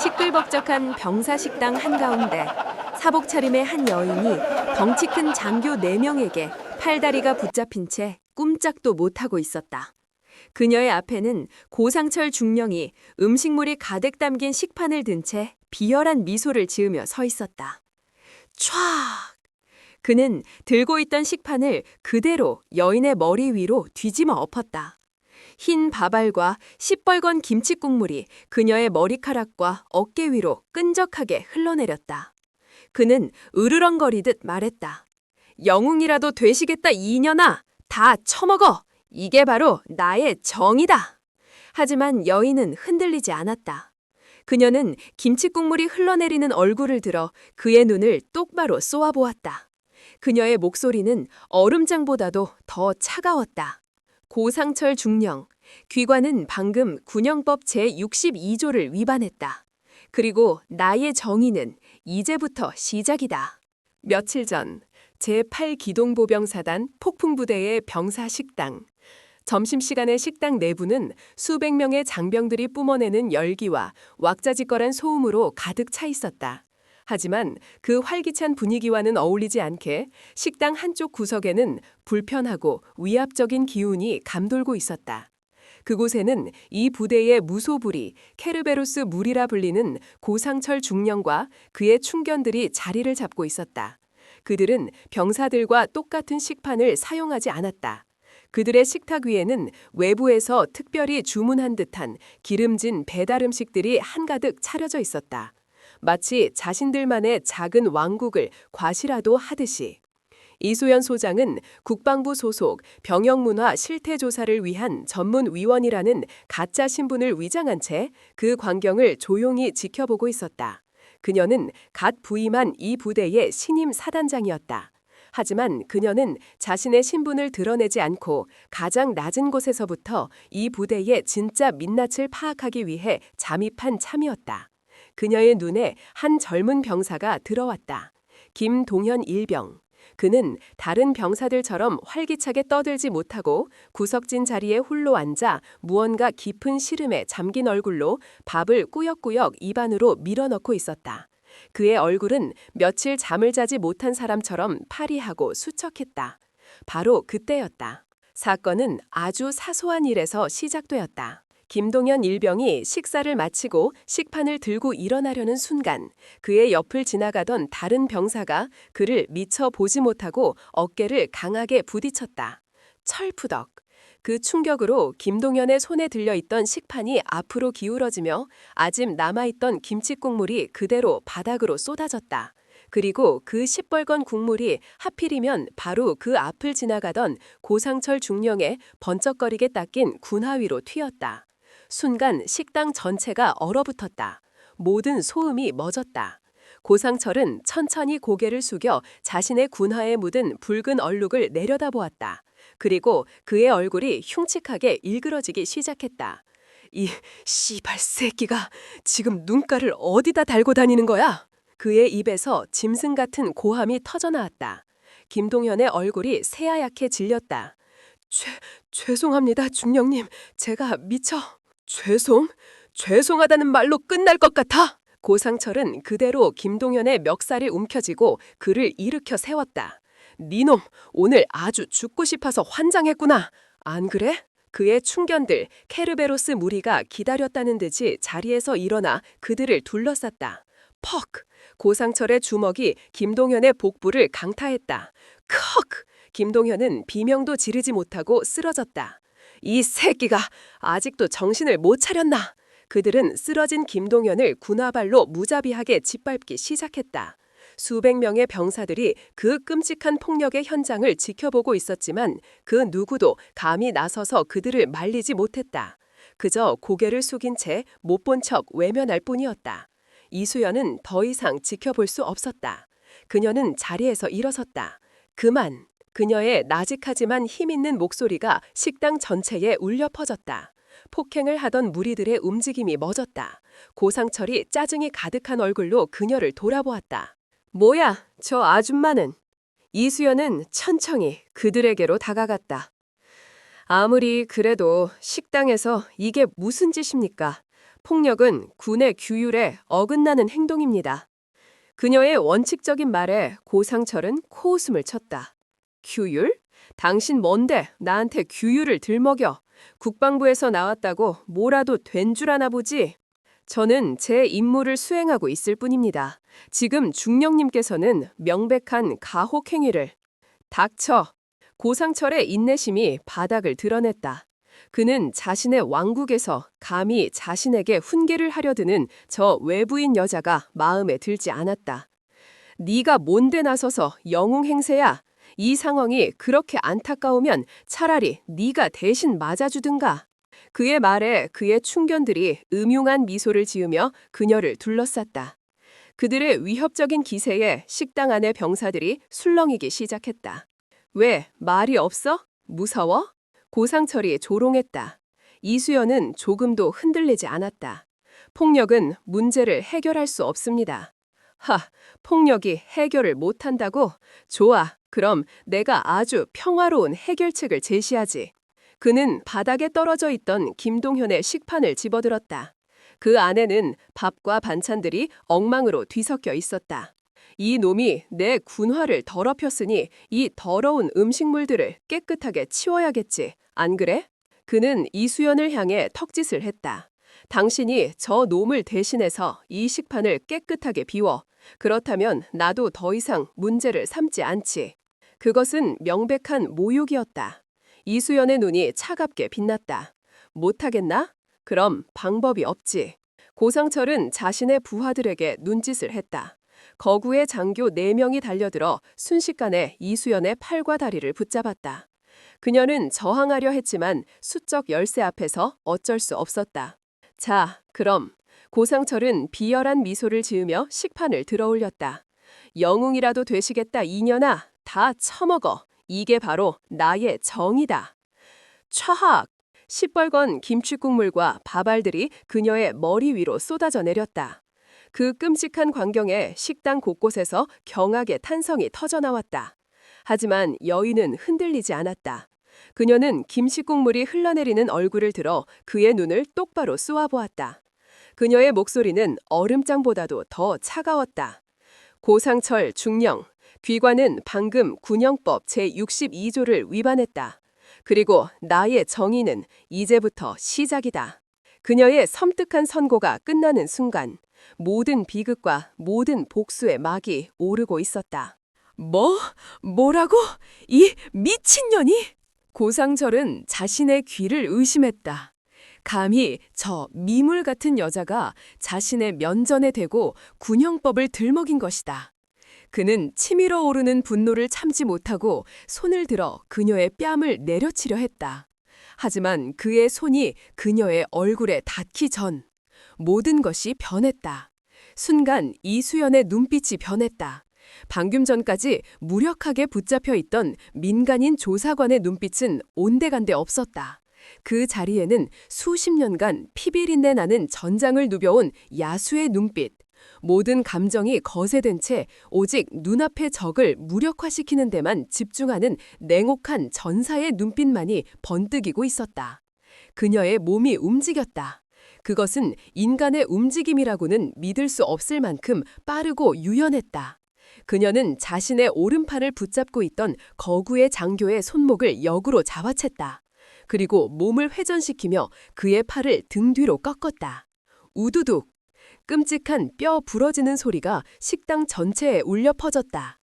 시끌벅적한 병사식당 한가운데 사복 차림의 한 여인이 덩치 큰 장교 4명에게 팔다리가 붙잡힌 채 꼼짝도 못하고 있었다. 그녀의 앞에는 고상철 중령이 음식물이 가득 담긴 식판을 든 채 비열한 미소를 지으며 서 있었다. 촤악! 그는 들고 있던 식판을 그대로 여인의 머리 위로 뒤집어 엎었다. 흰 밥알과 시뻘건 김치 국물이 그녀의 머리카락과 어깨 위로 끈적하게 흘러내렸다. 그는 으르렁거리듯 말했다. 영웅이라도 되시겠다 이년아! 다 처먹어! 이게 바로 나의 정이다! 하지만 여인은 흔들리지 않았다. 그녀는 김치 국물이 흘러내리는 얼굴을 들어 그의 눈을 똑바로 쏘아보았다. 그녀의 목소리는 얼음장보다도 더 차가웠다. 고상철 중령, 귀관은 방금 군영법 제62조를 위반했다. 그리고 나의 정의는 이제부터 시작이다. 며칠 전 제8기동보병사단 폭풍부대의 병사 식당. 점심시간의 식당 내부는 수백 명의 장병들이 뿜어내는 열기와 왁자지껄한 소음으로 가득 차 있었다. 하지만 그 활기찬 분위기와는 어울리지 않게 식당 한쪽 구석에는 불편하고 위압적인 기운이 감돌고 있었다. 그곳에는 이 부대의 무소불위 케르베로스 물이라 불리는 고상철 중령과 그의 충견들이 자리를 잡고 있었다. 그들은 병사들과 똑같은 식판을 사용하지 않았다. 그들의 식탁 위에는 외부에서 특별히 주문한 듯한 기름진 배달 음식들이 한가득 차려져 있었다. 마치 자신들만의 작은 왕국을 과시라도 하듯이. 이소연 소장은 국방부 소속 병영문화 실태조사를 위한 전문위원이라는 가짜 신분을 위장한 채 그 광경을 조용히 지켜보고 있었다. 그녀는 갓 부임한 이 부대의 신임 사단장이었다. 하지만 그녀는 자신의 신분을 드러내지 않고 가장 낮은 곳에서부터 이 부대의 진짜 민낯을 파악하기 위해 잠입한 참이었다. 그녀의 눈에 한 젊은 병사가 들어왔다. 김동현 일병. 그는 다른 병사들처럼 활기차게 떠들지 못하고 구석진 자리에 홀로 앉아 무언가 깊은 시름에 잠긴 얼굴로 밥을 꾸역꾸역 입안으로 밀어넣고 있었다. 그의 얼굴은 며칠 잠을 자지 못한 사람처럼 파리하고 수척했다. 바로 그때였다. 사건은 아주 사소한 일에서 시작되었다. 김동현 일병이 식사를 마치고 식판을 들고 일어나려는 순간 그의 옆을 지나가던 다른 병사가 그를 미처 보지 못하고 어깨를 강하게 부딪혔다. 철푸덕. 그 충격으로 김동현의 손에 들려있던 식판이 앞으로 기울어지며 아직 남아있던 김치 국물이 그대로 바닥으로 쏟아졌다. 그리고 그 시뻘건 국물이 하필이면 바로 그 앞을 지나가던 고상철 중령의 번쩍거리게 닦인 군화 위로 튀었다. 순간 식당 전체가 얼어붙었다. 모든 소음이 멎었다. 고상철은 천천히 고개를 숙여 자신의 군화에 묻은 붉은 얼룩을 내려다보았다. 그리고 그의 얼굴이 흉측하게 일그러지기 시작했다. 이 씨발 새끼가 지금 눈가를 어디다 달고 다니는 거야? 그의 입에서 짐승 같은 고함이 터져나왔다. 김동현의 얼굴이 새하얗게 질렸다. 죄송합니다, 중령님. 제가 미처... 죄송하다는 말로 끝날 것 같아. 고상철은 그대로 김동현의 멱살이 움켜쥐고 그를 일으켜 세웠다. 니놈, 오늘 아주 죽고 싶어서 환장했구나. 안 그래? 그의 충견들 케르베로스 무리가 기다렸다는 듯이 자리에서 일어나 그들을 둘러쌌다. 퍽! 고상철의 주먹이 김동현의 복부를 강타했다. 컥! 김동현은 비명도 지르지 못하고 쓰러졌다. 이 새끼가 아직도 정신을 못 차렸나? 그들은 쓰러진 김동현을 군화발로 무자비하게 짓밟기 시작했다. 수백 명의 병사들이 그 끔찍한 폭력의 현장을 지켜보고 있었지만 그 누구도 감히 나서서 그들을 말리지 못했다. 그저 고개를 숙인 채 못 본 척 외면할 뿐이었다. 이수연은 더 이상 지켜볼 수 없었다. 그녀는 자리에서 일어섰다. 그만! 그녀의 나직하지만 힘있는 목소리가 식당 전체에 울려 퍼졌다. 폭행을 하던 무리들의 움직임이 멎었다. 고상철이 짜증이 가득한 얼굴로 그녀를 돌아보았다. 뭐야, 저 아줌마는? 이수연은 천천히 그들에게로 다가갔다. 아무리 그래도 식당에서 이게 무슨 짓입니까? 폭력은 군의 규율에 어긋나는 행동입니다. 그녀의 원칙적인 말에 고상철은 코웃음을 쳤다. 규율? 당신 뭔데 나한테 규율을 들먹여. 국방부에서 나왔다고 뭐라도 된 줄 아나 보지? 저는 제 임무를 수행하고 있을 뿐입니다. 지금 중령님께서는 명백한 가혹 행위를. 닥쳐. 고상철의 인내심이 바닥을 드러냈다. 그는 자신의 왕국에서 감히 자신에게 훈계를 하려 드는 저 외부인 여자가 마음에 들지 않았다. 네가 뭔데 나서서 영웅 행세야. 이 상황이 그렇게 안타까우면 차라리 네가 대신 맞아주든가. 그의 말에 그의 충견들이 음흉한 미소를 지으며 그녀를 둘러쌌다. 그들의 위협적인 기세에 식당 안의 병사들이 술렁이기 시작했다. 왜 말이 없어? 무서워? 고상철이 조롱했다. 이수연은 조금도 흔들리지 않았다. 폭력은 문제를 해결할 수 없습니다. 폭력이 해결을 못한다고? 좋아. 그럼 내가 아주 평화로운 해결책을 제시하지. 그는 바닥에 떨어져 있던 김동현의 식판을 집어들었다. 그 안에는 밥과 반찬들이 엉망으로 뒤섞여 있었다. 이 놈이 내 군화를 더럽혔으니 이 더러운 음식물들을 깨끗하게 치워야겠지. 안 그래? 그는 이수연을 향해 턱짓을 했다. 당신이 저 놈을 대신해서 이 식판을 깨끗하게 비워. 그렇다면 나도 더 이상 문제를 삼지 않지. 그것은 명백한 모욕이었다. 이수연의 눈이 차갑게 빛났다. 못하겠나? 그럼 방법이 없지. 고상철은 자신의 부하들에게 눈짓을 했다. 거구의 장교 4명이 달려들어 순식간에 이수연의 팔과 다리를 붙잡았다. 그녀는 저항하려 했지만 수적 열쇠 앞에서 어쩔 수 없었다. 자, 그럼. 고상철은 비열한 미소를 지으며 식판을 들어올렸다. 영웅이라도 되시겠다 이년아. 다 처먹어. 이게 바로 나의 정이다. 촤악! 시뻘건 김치국물과 밥알들이 그녀의 머리 위로 쏟아져 내렸다. 그 끔찍한 광경에 식당 곳곳에서 경악의 탄성이 터져나왔다. 하지만 여인은 흔들리지 않았다. 그녀는 김치국물이 흘러내리는 얼굴을 들어 그의 눈을 똑바로 쏘아보았다. 그녀의 목소리는 얼음장보다도 더 차가웠다. 고상철 중령, 귀관은 방금 군영법 제62조를 위반했다. 그리고 나의 정의는 이제부터 시작이다. 그녀의 섬뜩한 선고가 끝나는 순간 모든 비극과 모든 복수의 막이 오르고 있었다. 뭐라고? 이 미친년이? 고상철은 자신의 귀를 의심했다. 감히 저 미물 같은 여자가 자신의 면전에 대고 군형법을 들먹인 것이다. 그는 치밀어 오르는 분노를 참지 못하고 손을 들어 그녀의 뺨을 내려치려 했다. 하지만 그의 손이 그녀의 얼굴에 닿기 전 모든 것이 변했다. 순간 이수연의 눈빛이 변했다. 방금 전까지 무력하게 붙잡혀 있던 민간인 조사관의 눈빛은 온데간데 없었다. 그 자리에는 수십 년간 피비린내 나는 전장을 누벼온 야수의 눈빛, 모든 감정이 거세된 채 오직 눈앞의 적을 무력화시키는 데만 집중하는 냉혹한 전사의 눈빛만이 번뜩이고 있었다. 그녀의 몸이 움직였다. 그것은 인간의 움직임이라고는 믿을 수 없을 만큼 빠르고 유연했다. 그녀는 자신의 오른팔을 붙잡고 있던 거구의 장교의 손목을 역으로 잡아챘다. 그리고 몸을 회전시키며 그의 팔을 등 뒤로 꺾었다. 우두둑! 끔찍한 뼈 부러지는 소리가 식당 전체에 울려 퍼졌다.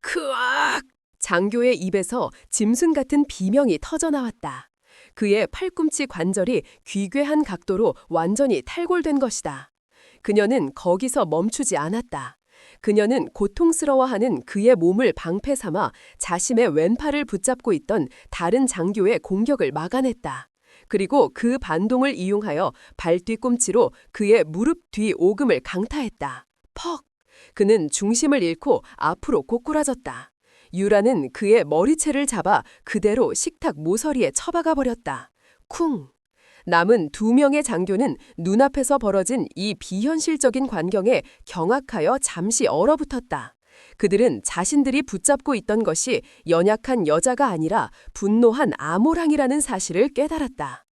크악! 장교의 입에서 짐승 같은 비명이 터져나왔다. 그의 팔꿈치 관절이 귀괴한 각도로 완전히 탈골된 것이다. 그녀는 거기서 멈추지 않았다. 그녀는 고통스러워하는 그의 몸을 방패 삼아 자신의 왼팔을 붙잡고 있던 다른 장교의 공격을 막아냈다. 그리고 그 반동을 이용하여 발 뒤꿈치로 그의 무릎 뒤 오금을 강타했다. 퍽! 그는 중심을 잃고 앞으로 고꾸라졌다. 유라는 그의 머리채를 잡아 그대로 식탁 모서리에 처박아 버렸다. 쿵! 남은 2명의 장교는 눈앞에서 벌어진 이 비현실적인 광경에 경악하여 잠시 얼어붙었다. 그들은 자신들이 붙잡고 있던 것이 연약한 여자가 아니라 분노한 아모랑이라는 사실을 깨달았다.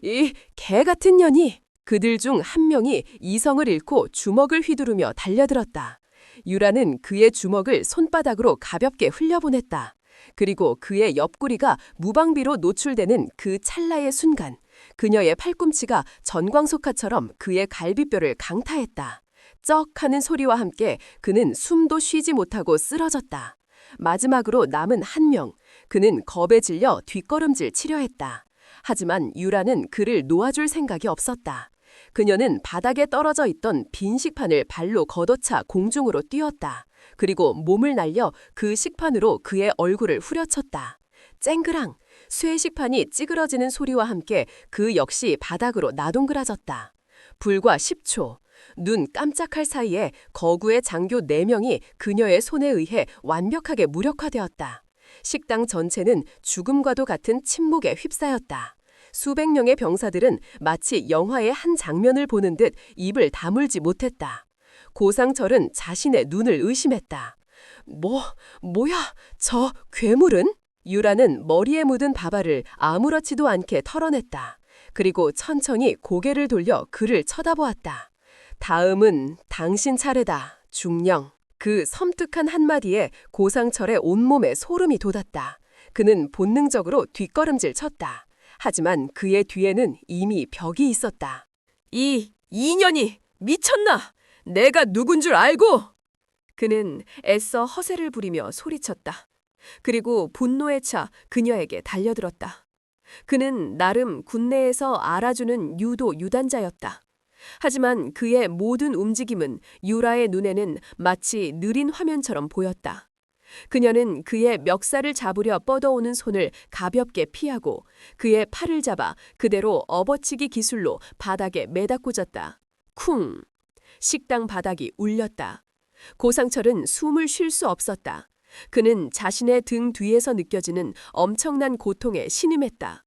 이 개 같은 년이! 그들 중 한 명이 이성을 잃고 주먹을 휘두르며 달려들었다. 유라는 그의 주먹을 손바닥으로 가볍게 흘려보냈다. 그리고 그의 옆구리가 무방비로 노출되는 그 찰나의 순간, 그녀의 팔꿈치가 전광석화처럼 그의 갈비뼈를 강타했다. 쩍 하는 소리와 함께 그는 숨도 쉬지 못하고 쓰러졌다. 마지막으로 남은 한 명, 그는 겁에 질려 뒷걸음질 치려 했다. 하지만 유라는 그를 놓아줄 생각이 없었다. 그녀는 바닥에 떨어져 있던 빈 식판을 발로 걷어차 공중으로 뛰었다. 그리고 몸을 날려 그 식판으로 그의 얼굴을 후려쳤다. 쨍그랑! 쇠 식판이 찌그러지는 소리와 함께 그 역시 바닥으로 나동그라졌다. 불과 10초. 눈 깜짝할 사이에 거구의 장교 4명이 그녀의 손에 의해 완벽하게 무력화되었다. 식당 전체는 죽음과도 같은 침묵에 휩싸였다. 수백 명의 병사들은 마치 영화의 한 장면을 보는 듯 입을 다물지 못했다. 고상철은 자신의 눈을 의심했다. 뭐야, 저 괴물은? 유라는 머리에 묻은 바바를 아무렇지도 않게 털어냈다. 그리고 천천히 고개를 돌려 그를 쳐다보았다. 다음은 당신 차례다, 중령. 그 섬뜩한 한마디에 고상철의 온몸에 소름이 돋았다. 그는 본능적으로 뒷걸음질 쳤다. 하지만 그의 뒤에는 이미 벽이 있었다. 이 인연이 미쳤나? 내가 누군 줄 알고! 그는 애써 허세를 부리며 소리쳤다. 그리고 분노에 차 그녀에게 달려들었다. 그는 나름 군내에서 알아주는 유도 유단자였다. 하지만 그의 모든 움직임은 유라의 눈에는 마치 느린 화면처럼 보였다. 그녀는 그의 멱살을 잡으려 뻗어오는 손을 가볍게 피하고 그의 팔을 잡아 그대로 업어치기 기술로 바닥에 매다 꽂았다. 쿵! 식당 바닥이 울렸다. 고상철은 숨을 쉴 수 없었다. 그는 자신의 등 뒤에서 느껴지는 엄청난 고통에 신음했다.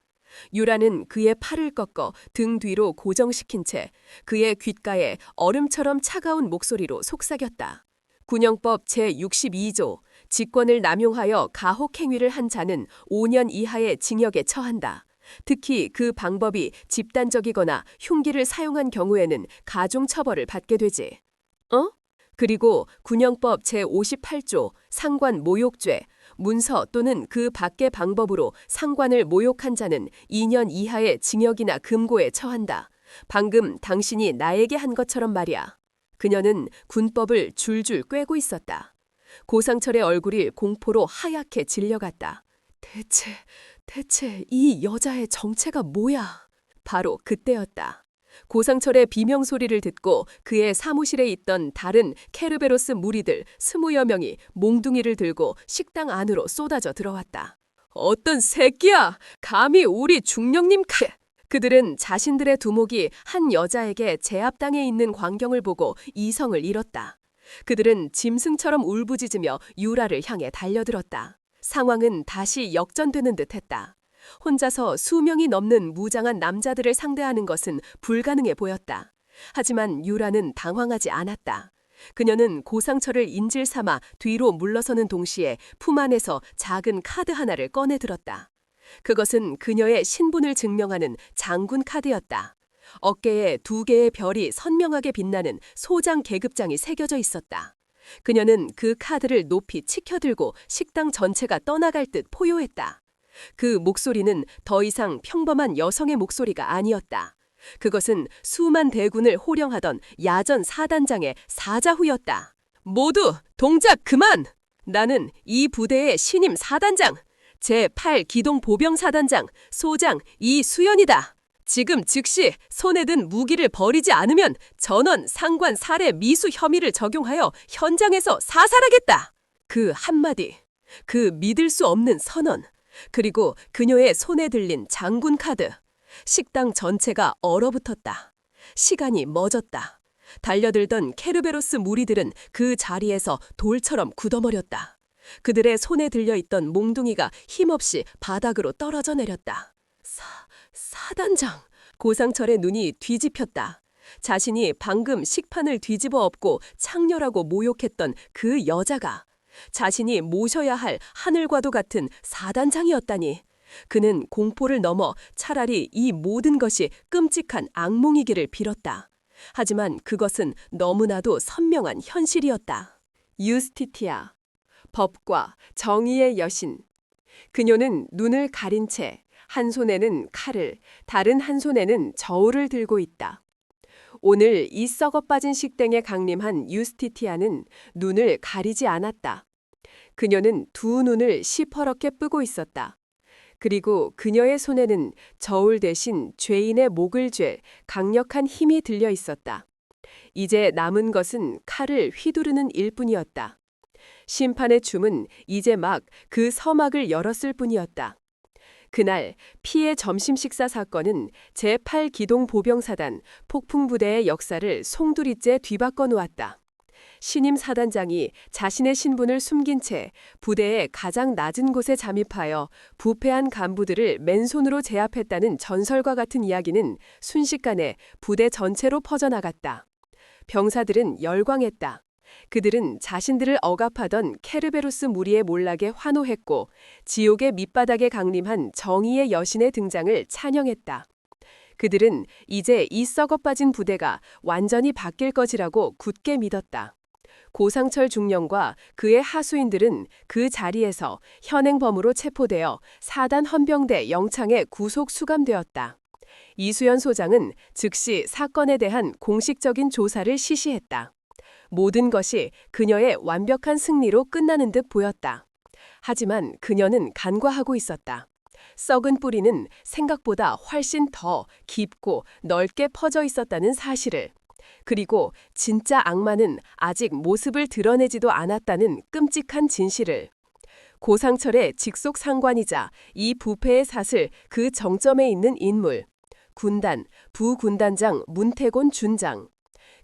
유라는 그의 팔을 꺾어 등 뒤로 고정시킨 채 그의 귓가에 얼음처럼 차가운 목소리로 속삭였다. 군형법 제62조 직권을 남용하여 가혹행위를 한 자는 5년 이하의 징역에 처한다. 특히 그 방법이 집단적이거나 흉기를 사용한 경우에는 가중처벌을 받게 되지. 그리고 군형법 제58조 상관 모욕죄 문서 또는 그 밖의 방법으로 상관을 모욕한 자는 2년 이하의 징역이나 금고에 처한다. 방금 당신이 나에게 한 것처럼 말이야. 그녀는 군법을 줄줄 꿰고 있었다. 고상철의 얼굴이 공포로 하얗게 질려갔다. 대체 이 여자의 정체가 뭐야? 바로 그때였다. 고상철의 비명소리를 듣고 그의 사무실에 있던 다른 케르베로스 무리들 20여 명이 몽둥이를 들고 식당 안으로 쏟아져 들어왔다. 어떤 새끼야! 감히 우리 중령님 그들은 자신들의 두목이 한 여자에게 제압당해 있는 광경을 보고 이성을 잃었다. 그들은 짐승처럼 울부짖으며 유라를 향해 달려들었다. 상황은 다시 역전되는 듯했다. 혼자서 수명이 넘는 무장한 남자들을 상대하는 것은 불가능해 보였다. 하지만 유라는 당황하지 않았다. 그녀는 고상철을 인질 삼아 뒤로 물러서는 동시에 품 안에서 작은 카드 하나를 꺼내 들었다. 그것은 그녀의 신분을 증명하는 장군 카드였다. 어깨에 2개의 별이 선명하게 빛나는 소장 계급장이 새겨져 있었다. 그녀는 그 카드를 높이 치켜들고 식당 전체가 떠나갈 듯 포효했다. 그 목소리는 더 이상 평범한 여성의 목소리가 아니었다. 그것은 수만 대군을 호령하던 야전 사단장의 사자후였다. 모두 동작 그만! 나는 이 부대의 신임 사단장, 제8기동보병사단장 소장 이수연이다. 지금 즉시 손에 든 무기를 버리지 않으면 전원 상관 살해 미수 혐의를 적용하여 현장에서 사살하겠다. 그 한마디, 그 믿을 수 없는 선언, 그리고 그녀의 손에 들린 장군 카드. 식당 전체가 얼어붙었다. 시간이 멎었다. 달려들던 케르베로스 무리들은 그 자리에서 돌처럼 굳어버렸다. 그들의 손에 들려있던 몽둥이가 힘없이 바닥으로 떨어져 내렸다. 사단장! 고상철의 눈이 뒤집혔다. 자신이 방금 식판을 뒤집어 엎고 창렬하고 모욕했던 그 여자가 자신이 모셔야 할 하늘과도 같은 사단장이었다니. 그는 공포를 넘어 차라리 이 모든 것이 끔찍한 악몽이기를 빌었다. 하지만 그것은 너무나도 선명한 현실이었다. 유스티티아, 법과 정의의 여신. 그녀는 눈을 가린 채 한 손에는 칼을, 다른 한 손에는 저울을 들고 있다. 오늘 이 썩어 빠진 식당에 강림한 유스티티아는 눈을 가리지 않았다. 그녀는 두 눈을 시퍼렇게 뜨고 있었다. 그리고 그녀의 손에는 저울 대신 죄인의 목을 쥘 강력한 힘이 들려 있었다. 이제 남은 것은 칼을 휘두르는 일뿐이었다. 심판의 춤은 이제 막 그 서막을 열었을 뿐이었다. 그날 피해 점심 식사 사건은 제8기동 보병사단 폭풍부대의 역사를 송두리째 뒤바꿔 놓았다. 신임 사단장이 자신의 신분을 숨긴 채 부대의 가장 낮은 곳에 잠입하여 부패한 간부들을 맨손으로 제압했다는 전설과 같은 이야기는 순식간에 부대 전체로 퍼져나갔다. 병사들은 열광했다. 그들은 자신들을 억압하던 케르베로스 무리의 몰락에 환호했고 지옥의 밑바닥에 강림한 정의의 여신의 등장을 찬양했다. 그들은 이제 이 썩어 빠진 부대가 완전히 바뀔 것이라고 굳게 믿었다. 고상철 중령과 그의 하수인들은 그 자리에서 현행범으로 체포되어 사단 헌병대 영창에 구속 수감되었다. 이수연 소장은 즉시 사건에 대한 공식적인 조사를 실시했다. 모든 것이 그녀의 완벽한 승리로 끝나는 듯 보였다. 하지만 그녀는 간과하고 있었다. 썩은 뿌리는 생각보다 훨씬 더 깊고 넓게 퍼져 있었다는 사실을, 그리고 진짜 악마는 아직 모습을 드러내지도 않았다는 끔찍한 진실을. 고상철의 직속 상관이자 이 부패의 사슬 그 정점에 있는 인물, 군단 부군단장 문태곤 준장.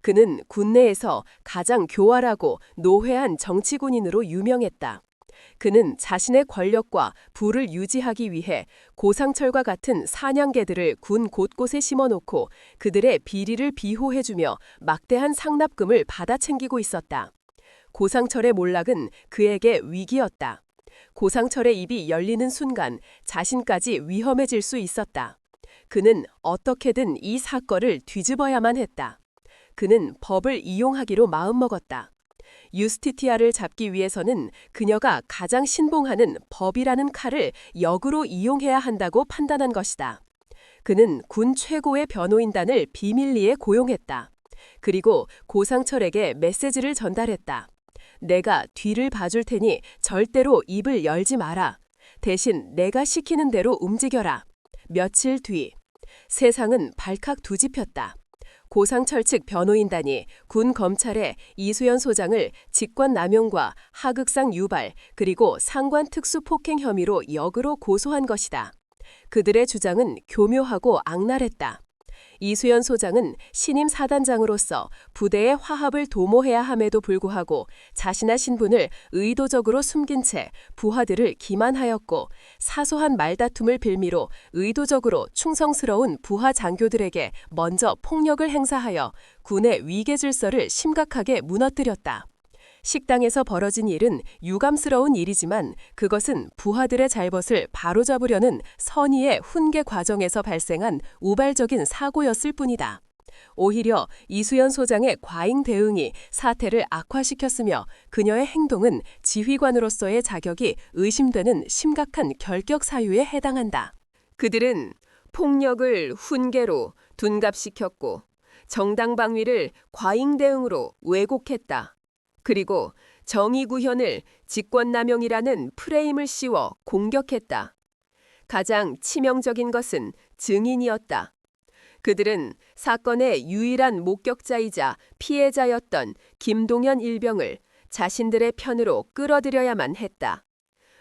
그는 군내에서 가장 교활하고 노회한 정치군인으로 유명했다. 그는 자신의 권력과 부를 유지하기 위해 고상철과 같은 사냥개들을 군 곳곳에 심어놓고 그들의 비리를 비호해주며 막대한 상납금을 받아 챙기고 있었다. 고상철의 몰락은 그에게 위기였다. 고상철의 입이 열리는 순간 자신까지 위험해질 수 있었다. 그는 어떻게든 이 사건을 뒤집어야만 했다. 그는 법을 이용하기로 마음먹었다. 유스티티아를 잡기 위해서는 그녀가 가장 신봉하는 법이라는 칼을 역으로 이용해야 한다고 판단한 것이다. 그는 군 최고의 변호인단을 비밀리에 고용했다. 그리고 고상철에게 메시지를 전달했다. 내가 뒤를 봐줄 테니 절대로 입을 열지 마라. 대신 내가 시키는 대로 움직여라. 며칠 뒤 세상은 발칵 뒤집혔다. 고상철 측 변호인단이 군 검찰에 이수연 소장을 직권남용과 하극상 유발 그리고 상관 특수폭행 혐의로 역으로 고소한 것이다. 그들의 주장은 교묘하고 악랄했다. 이수연 소장은 신임 사단장으로서 부대의 화합을 도모해야 함에도 불구하고 자신의 신분을 의도적으로 숨긴 채 부하들을 기만하였고 사소한 말다툼을 빌미로 의도적으로 충성스러운 부하 장교들에게 먼저 폭력을 행사하여 군의 위계 질서를 심각하게 무너뜨렸다. 식당에서 벌어진 일은 유감스러운 일이지만 그것은 부하들의 잘못을 바로잡으려는 선의의 훈계 과정에서 발생한 우발적인 사고였을 뿐이다. 오히려 이수연 소장의 과잉 대응이 사태를 악화시켰으며 그녀의 행동은 지휘관으로서의 자격이 의심되는 심각한 결격 사유에 해당한다. 그들은 폭력을 훈계로 둔갑시켰고 정당 방위를 과잉 대응으로 왜곡했다. 그리고 정의 구현을 직권남용이라는 프레임을 씌워 공격했다. 가장 치명적인 것은 증인이었다. 그들은 사건의 유일한 목격자이자 피해자였던 김동현 일병을 자신들의 편으로 끌어들여야만 했다.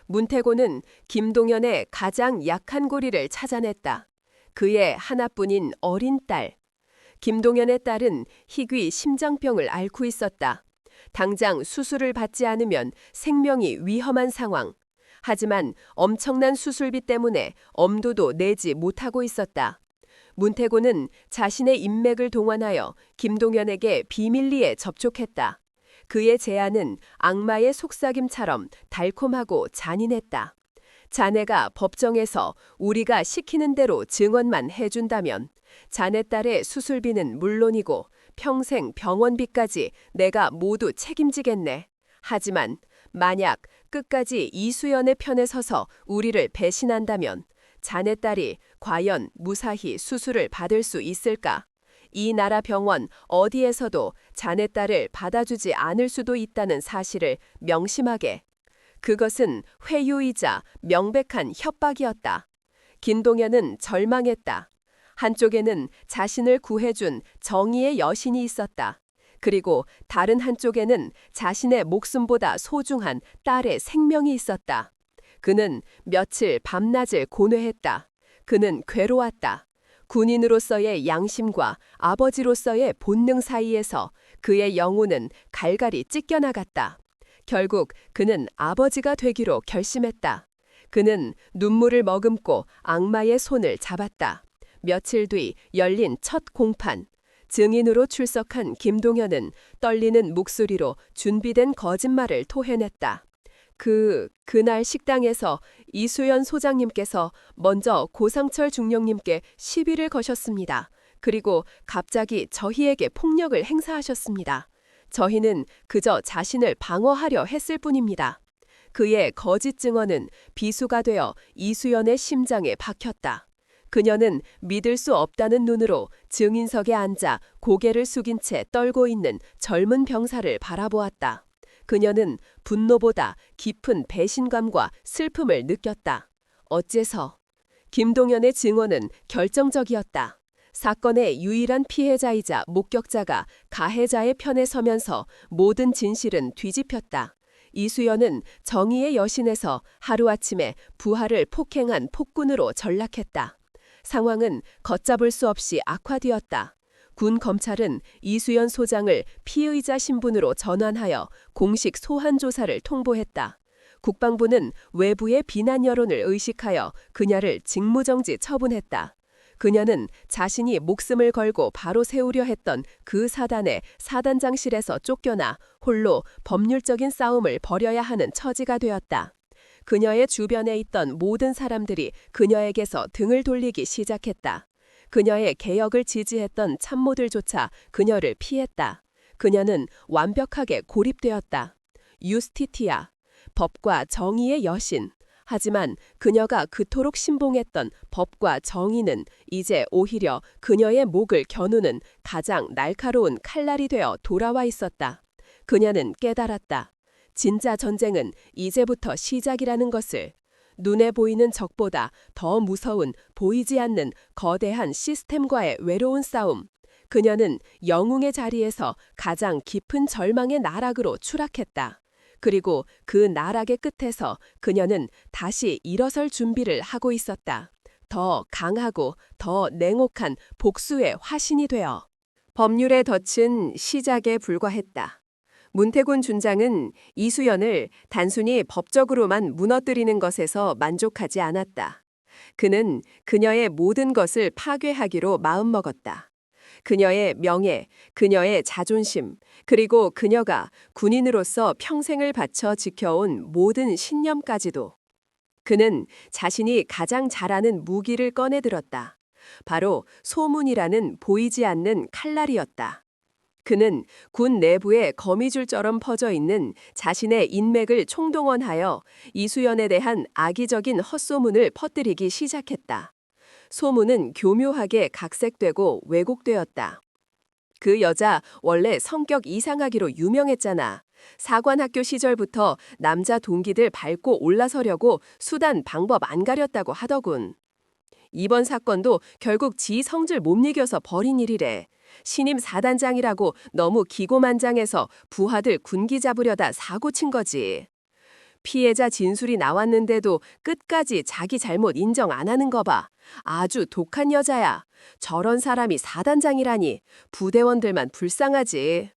문태곤은 김동현의 가장 약한 고리를 찾아냈다. 그의 하나뿐인 어린 딸. 김동현의 딸은 희귀 심장병을 앓고 있었다. 당장 수술을 받지 않으면 생명이 위험한 상황. 하지만 엄청난 수술비 때문에 엄두도 내지 못하고 있었다. 문태곤은 자신의 인맥을 동원하여 김동현에게 비밀리에 접촉했다. 그의 제안은 악마의 속삭임처럼 달콤하고 잔인했다. 자네가 법정에서 우리가 시키는 대로 증언만 해준다면 자네 딸의 수술비는 물론이고 평생 병원비까지 내가 모두 책임지겠네. 하지만 만약 끝까지 이수연의 편에 서서 우리를 배신한다면 자네 딸이 과연 무사히 수술을 받을 수 있을까? 이 나라 병원 어디에서도 자네 딸을 받아주지 않을 수도 있다는 사실을 명심하게. 그것은 회유이자 명백한 협박이었다. 김동현은 절망했다. 한쪽에는 자신을 구해준 정의의 여신이 있었다. 그리고 다른 한쪽에는 자신의 목숨보다 소중한 딸의 생명이 있었다. 그는 며칠 밤낮을 고뇌했다. 그는 괴로웠다. 군인으로서의 양심과 아버지로서의 본능 사이에서 그의 영혼은 갈갈이 찢겨나갔다. 결국 그는 아버지가 되기로 결심했다. 그는 눈물을 머금고 악마의 손을 잡았다. 며칠 뒤 열린 첫 공판. 증인으로 출석한 김동현은 떨리는 목소리로 준비된 거짓말을 토해냈다. 그날 식당에서 이수연 소장님께서 먼저 고상철 중령님께 시비를 거셨습니다. 그리고 갑자기 저희에게 폭력을 행사하셨습니다. 저희는 그저 자신을 방어하려 했을 뿐입니다. 그의 거짓 증언은 비수가 되어 이수연의 심장에 박혔다. 그녀는 믿을 수 없다는 눈으로 증인석에 앉아 고개를 숙인 채 떨고 있는 젊은 병사를 바라보았다. 그녀는 분노보다 깊은 배신감과 슬픔을 느꼈다. 어째서? 김동현의 증언은 결정적이었다. 사건의 유일한 피해자이자 목격자가 가해자의 편에 서면서 모든 진실은 뒤집혔다. 이수연은 정의의 여신에서 하루아침에 부하를 폭행한 폭군으로 전락했다. 상황은 걷잡을 수 없이 악화되었다. 군 검찰은 이수연 소장을 피의자 신분으로 전환하여 공식 소환 조사를 통보했다. 국방부는 외부의 비난 여론을 의식하여 그녀를 직무정지 처분했다. 그녀는 자신이 목숨을 걸고 바로 세우려 했던 그 사단의 사단장실에서 쫓겨나 홀로 법률적인 싸움을 벌여야 하는 처지가 되었다. 그녀의 주변에 있던 모든 사람들이 그녀에게서 등을 돌리기 시작했다. 그녀의 개혁을 지지했던 참모들조차 그녀를 피했다. 그녀는 완벽하게 고립되었다. 유스티티아, 법과 정의의 여신. 하지만 그녀가 그토록 신봉했던 법과 정의는 이제 오히려 그녀의 목을 겨누는 가장 날카로운 칼날이 되어 돌아와 있었다. 그녀는 깨달았다. 진짜 전쟁은 이제부터 시작이라는 것을. 눈에 보이는 적보다 더 무서운 보이지 않는 거대한 시스템과의 외로운 싸움. 그녀는 영웅의 자리에서 가장 깊은 절망의 나락으로 추락했다. 그리고 그 나락의 끝에서 그녀는 다시 일어설 준비를 하고 있었다. 더 강하고 더 냉혹한 복수의 화신이 되어. 법률의 덫은 시작에 불과했다. 문태군 준장은 이수연을 단순히 법적으로만 무너뜨리는 것에서 만족하지 않았다. 그는 그녀의 모든 것을 파괴하기로 마음먹었다. 그녀의 명예, 그녀의 자존심, 그리고 그녀가 군인으로서 평생을 바쳐 지켜온 모든 신념까지도. 그는 자신이 가장 잘하는 무기를 꺼내들었다. 바로 소문이라는 보이지 않는 칼날이었다. 그는 군 내부에 거미줄처럼 퍼져 있는 자신의 인맥을 총동원하여 이수연에 대한 악의적인 헛소문을 퍼뜨리기 시작했다. 소문은 교묘하게 각색되고 왜곡되었다. 그 여자 원래 성격 이상하기로 유명했잖아. 사관학교 시절부터 남자 동기들 밟고 올라서려고 수단 방법 안 가렸다고 하더군. 이번 사건도 결국 지 성질 못 이겨서 벌인 일이래. 신임 사단장이라고 너무 기고만장해서 부하들 군기 잡으려다 사고 친 거지. 피해자 진술이 나왔는데도 끝까지 자기 잘못 인정 안 하는 거 봐. 아주 독한 여자야. 저런 사람이 사단장이라니 부대원들만 불쌍하지.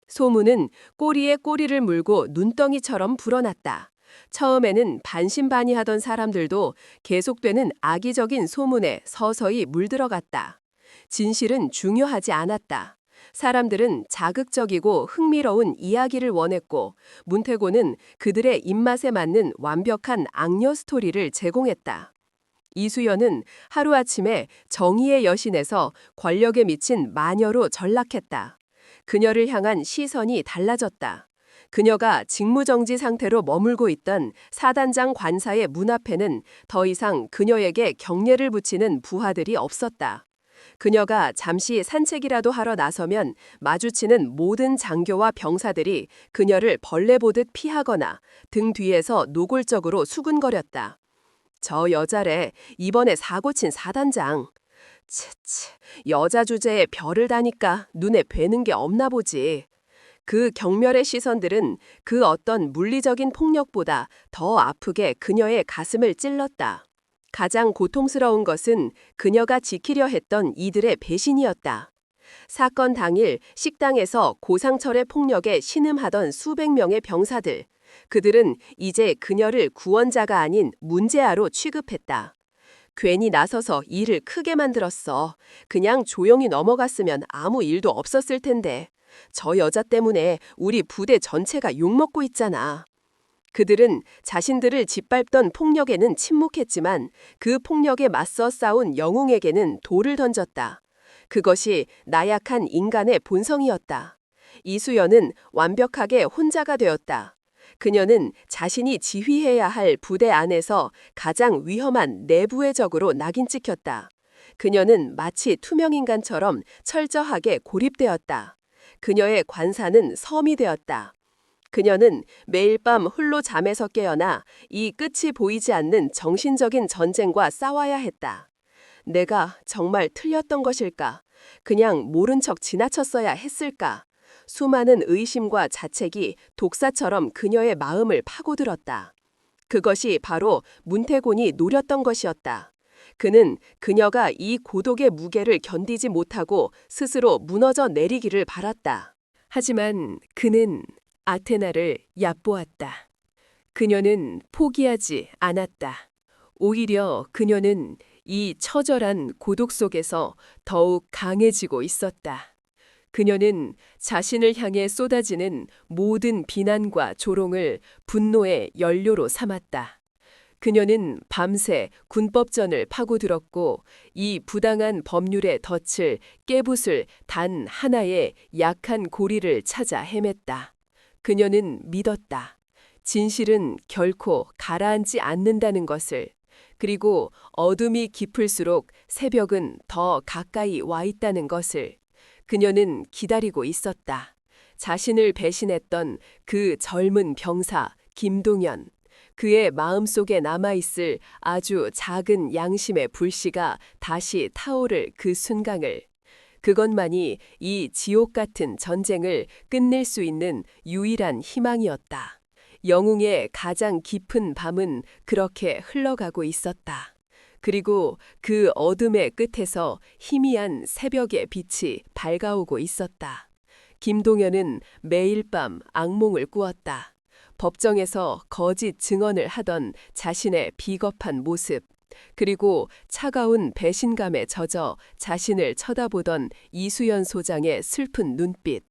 소문은 꼬리에 꼬리를 물고 눈덩이처럼 불어났다. 처음에는 반신반의하던 사람들도 계속되는 악의적인 소문에 서서히 물들어갔다. 진실은 중요하지 않았다. 사람들은 자극적이고 흥미로운 이야기를 원했고 문태고는 그들의 입맛에 맞는 완벽한 악녀 스토리를 제공했다. 이수연은 하루아침에 정의의 여신에서 권력에 미친 마녀로 전락했다. 그녀를 향한 시선이 달라졌다. 그녀가 직무정지 상태로 머물고 있던 사단장 관사의 문 앞에는 더 이상 그녀에게 경례를 붙이는 부하들이 없었다. 그녀가 잠시 산책이라도 하러 나서면 마주치는 모든 장교와 병사들이 그녀를 벌레 보듯 피하거나 등 뒤에서 노골적으로 수군거렸다. 저 여자래, 이번에 사고 친 사단장. 츠츠, 여자 주제에 별을 다니까 눈에 뵈는 게 없나 보지. 그 경멸의 시선들은 그 어떤 물리적인 폭력보다 더 아프게 그녀의 가슴을 찔렀다. 가장 고통스러운 것은 그녀가 지키려 했던 이들의 배신이었다. 사건 당일 식당에서 고상철의 폭력에 신음하던 수백 명의 병사들. 그들은 이제 그녀를 구원자가 아닌 문제아로 취급했다. 괜히 나서서 일을 크게 만들었어. 그냥 조용히 넘어갔으면 아무 일도 없었을 텐데. 저 여자 때문에 우리 부대 전체가 욕먹고 있잖아. 그들은 자신들을 짓밟던 폭력에는 침묵했지만 그 폭력에 맞서 싸운 영웅에게는 돌을 던졌다. 그것이 나약한 인간의 본성이었다. 이수연은 완벽하게 혼자가 되었다. 그녀는 자신이 지휘해야 할 부대 안에서 가장 위험한 내부의 적으로 낙인 찍혔다. 그녀는 마치 투명인간처럼 철저하게 고립되었다. 그녀의 관사는 섬이 되었다. 그녀는 매일 밤 홀로 잠에서 깨어나 이 끝이 보이지 않는 정신적인 전쟁과 싸워야 했다. 내가 정말 틀렸던 것일까? 그냥 모른 척 지나쳤어야 했을까? 수많은 의심과 자책이 독사처럼 그녀의 마음을 파고들었다. 그것이 바로 문태곤이 노렸던 것이었다. 그는 그녀가 이 고독의 무게를 견디지 못하고 스스로 무너져 내리기를 바랐다. 하지만 그는 아테나를 얕보았다. 그녀는 포기하지 않았다. 오히려 그녀는 이 처절한 고독 속에서 더욱 강해지고 있었다. 그녀는 자신을 향해 쏟아지는 모든 비난과 조롱을 분노의 연료로 삼았다. 그녀는 밤새 군법전을 파고들었고 이 부당한 법률의 덫을 깨부술 단 하나의 약한 고리를 찾아 헤맸다. 그녀는 믿었다. 진실은 결코 가라앉지 않는다는 것을. 그리고 어둠이 깊을수록 새벽은 더 가까이 와 있다는 것을. 그녀는 기다리고 있었다. 자신을 배신했던 그 젊은 병사 김동연. 그의 마음속에 남아있을 아주 작은 양심의 불씨가 다시 타오를 그 순간을. 그것만이 이 지옥 같은 전쟁을 끝낼 수 있는 유일한 희망이었다. 영웅의 가장 깊은 밤은 그렇게 흘러가고 있었다. 그리고 그 어둠의 끝에서 희미한 새벽의 빛이 밝아오고 있었다. 김동연은 매일 밤 악몽을 꾸었다. 법정에서 거짓 증언을 하던 자신의 비겁한 모습, 그리고 차가운 배신감에 젖어 자신을 쳐다보던 이수연 소장의 슬픈 눈빛,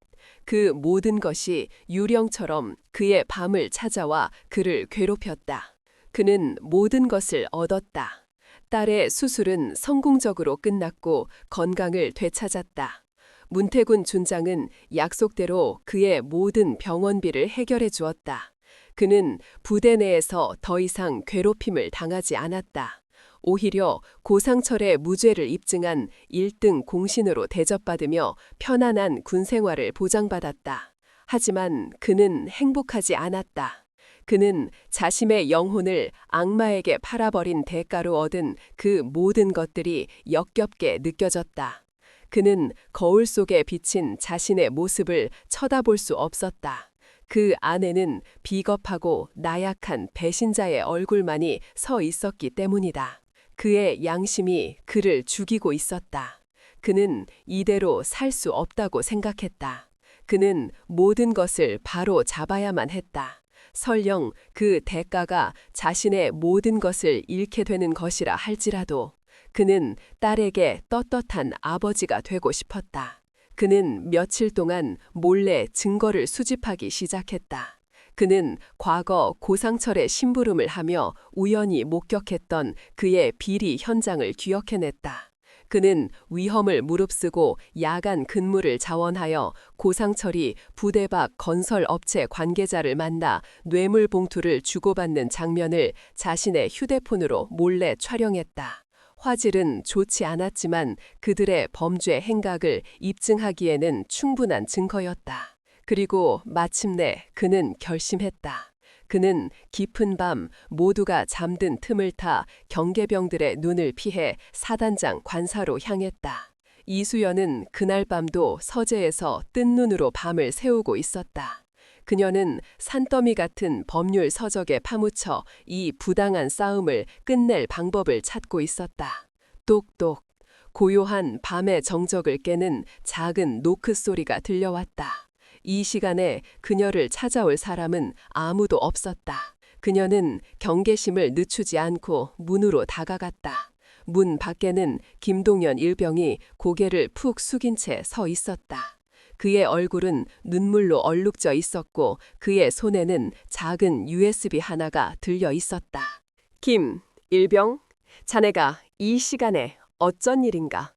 그 모든 것이 유령처럼 그의 밤을 찾아와 그를 괴롭혔다. 그는 모든 것을 얻었다. 딸의 수술은 성공적으로 끝났고 건강을 되찾았다. 문태군 준장은 약속대로 그의 모든 병원비를 해결해 주었다. 그는 부대 내에서 더 이상 괴롭힘을 당하지 않았다. 오히려 고상철의 무죄를 입증한 1등 공신으로 대접받으며 편안한 군 생활을 보장받았다. 하지만 그는 행복하지 않았다. 그는 자신의 영혼을 악마에게 팔아버린 대가로 얻은 그 모든 것들이 역겹게 느껴졌다. 그는 거울 속에 비친 자신의 모습을 쳐다볼 수 없었다. 그 안에는 비겁하고 나약한 배신자의 얼굴만이 서 있었기 때문이다. 그의 양심이 그를 죽이고 있었다. 그는 이대로 살 수 없다고 생각했다. 그는 모든 것을 바로 잡아야만 했다. 설령 그 대가가 자신의 모든 것을 잃게 되는 것이라 할지라도 그는 딸에게 떳떳한 아버지가 되고 싶었다. 그는 며칠 동안 몰래 증거를 수집하기 시작했다. 그는 과거 고상철의 심부름을 하며 우연히 목격했던 그의 비리 현장을 기억해냈다. 그는 위험을 무릅쓰고 야간 근무를 자원하여 고상철이 부대 밖 건설업체 관계자를 만나 뇌물 봉투를 주고받는 장면을 자신의 휴대폰으로 몰래 촬영했다. 화질은 좋지 않았지만 그들의 범죄 행각을 입증하기에는 충분한 증거였다. 그리고 마침내 그는 결심했다. 그는 깊은 밤 모두가 잠든 틈을 타 경계병들의 눈을 피해 사단장 관사로 향했다. 이수연은 그날 밤도 서재에서 뜬 눈으로 밤을 새우고 있었다. 그녀는 산더미 같은 법률 서적에 파묻혀 이 부당한 싸움을 끝낼 방법을 찾고 있었다. 똑똑, 고요한 밤의 정적을 깨는 작은 노크 소리가 들려왔다. 이 시간에 그녀를 찾아올 사람은 아무도 없었다. 그녀는 경계심을 늦추지 않고 문으로 다가갔다. 문 밖에는 김동연 일병이 고개를 푹 숙인 채 서 있었다. 그의 얼굴은 눈물로 얼룩져 있었고 그의 손에는 작은 USB 하나가 들려 있었다. 김, 일병, 자네가 이 시간에 어쩐 일인가?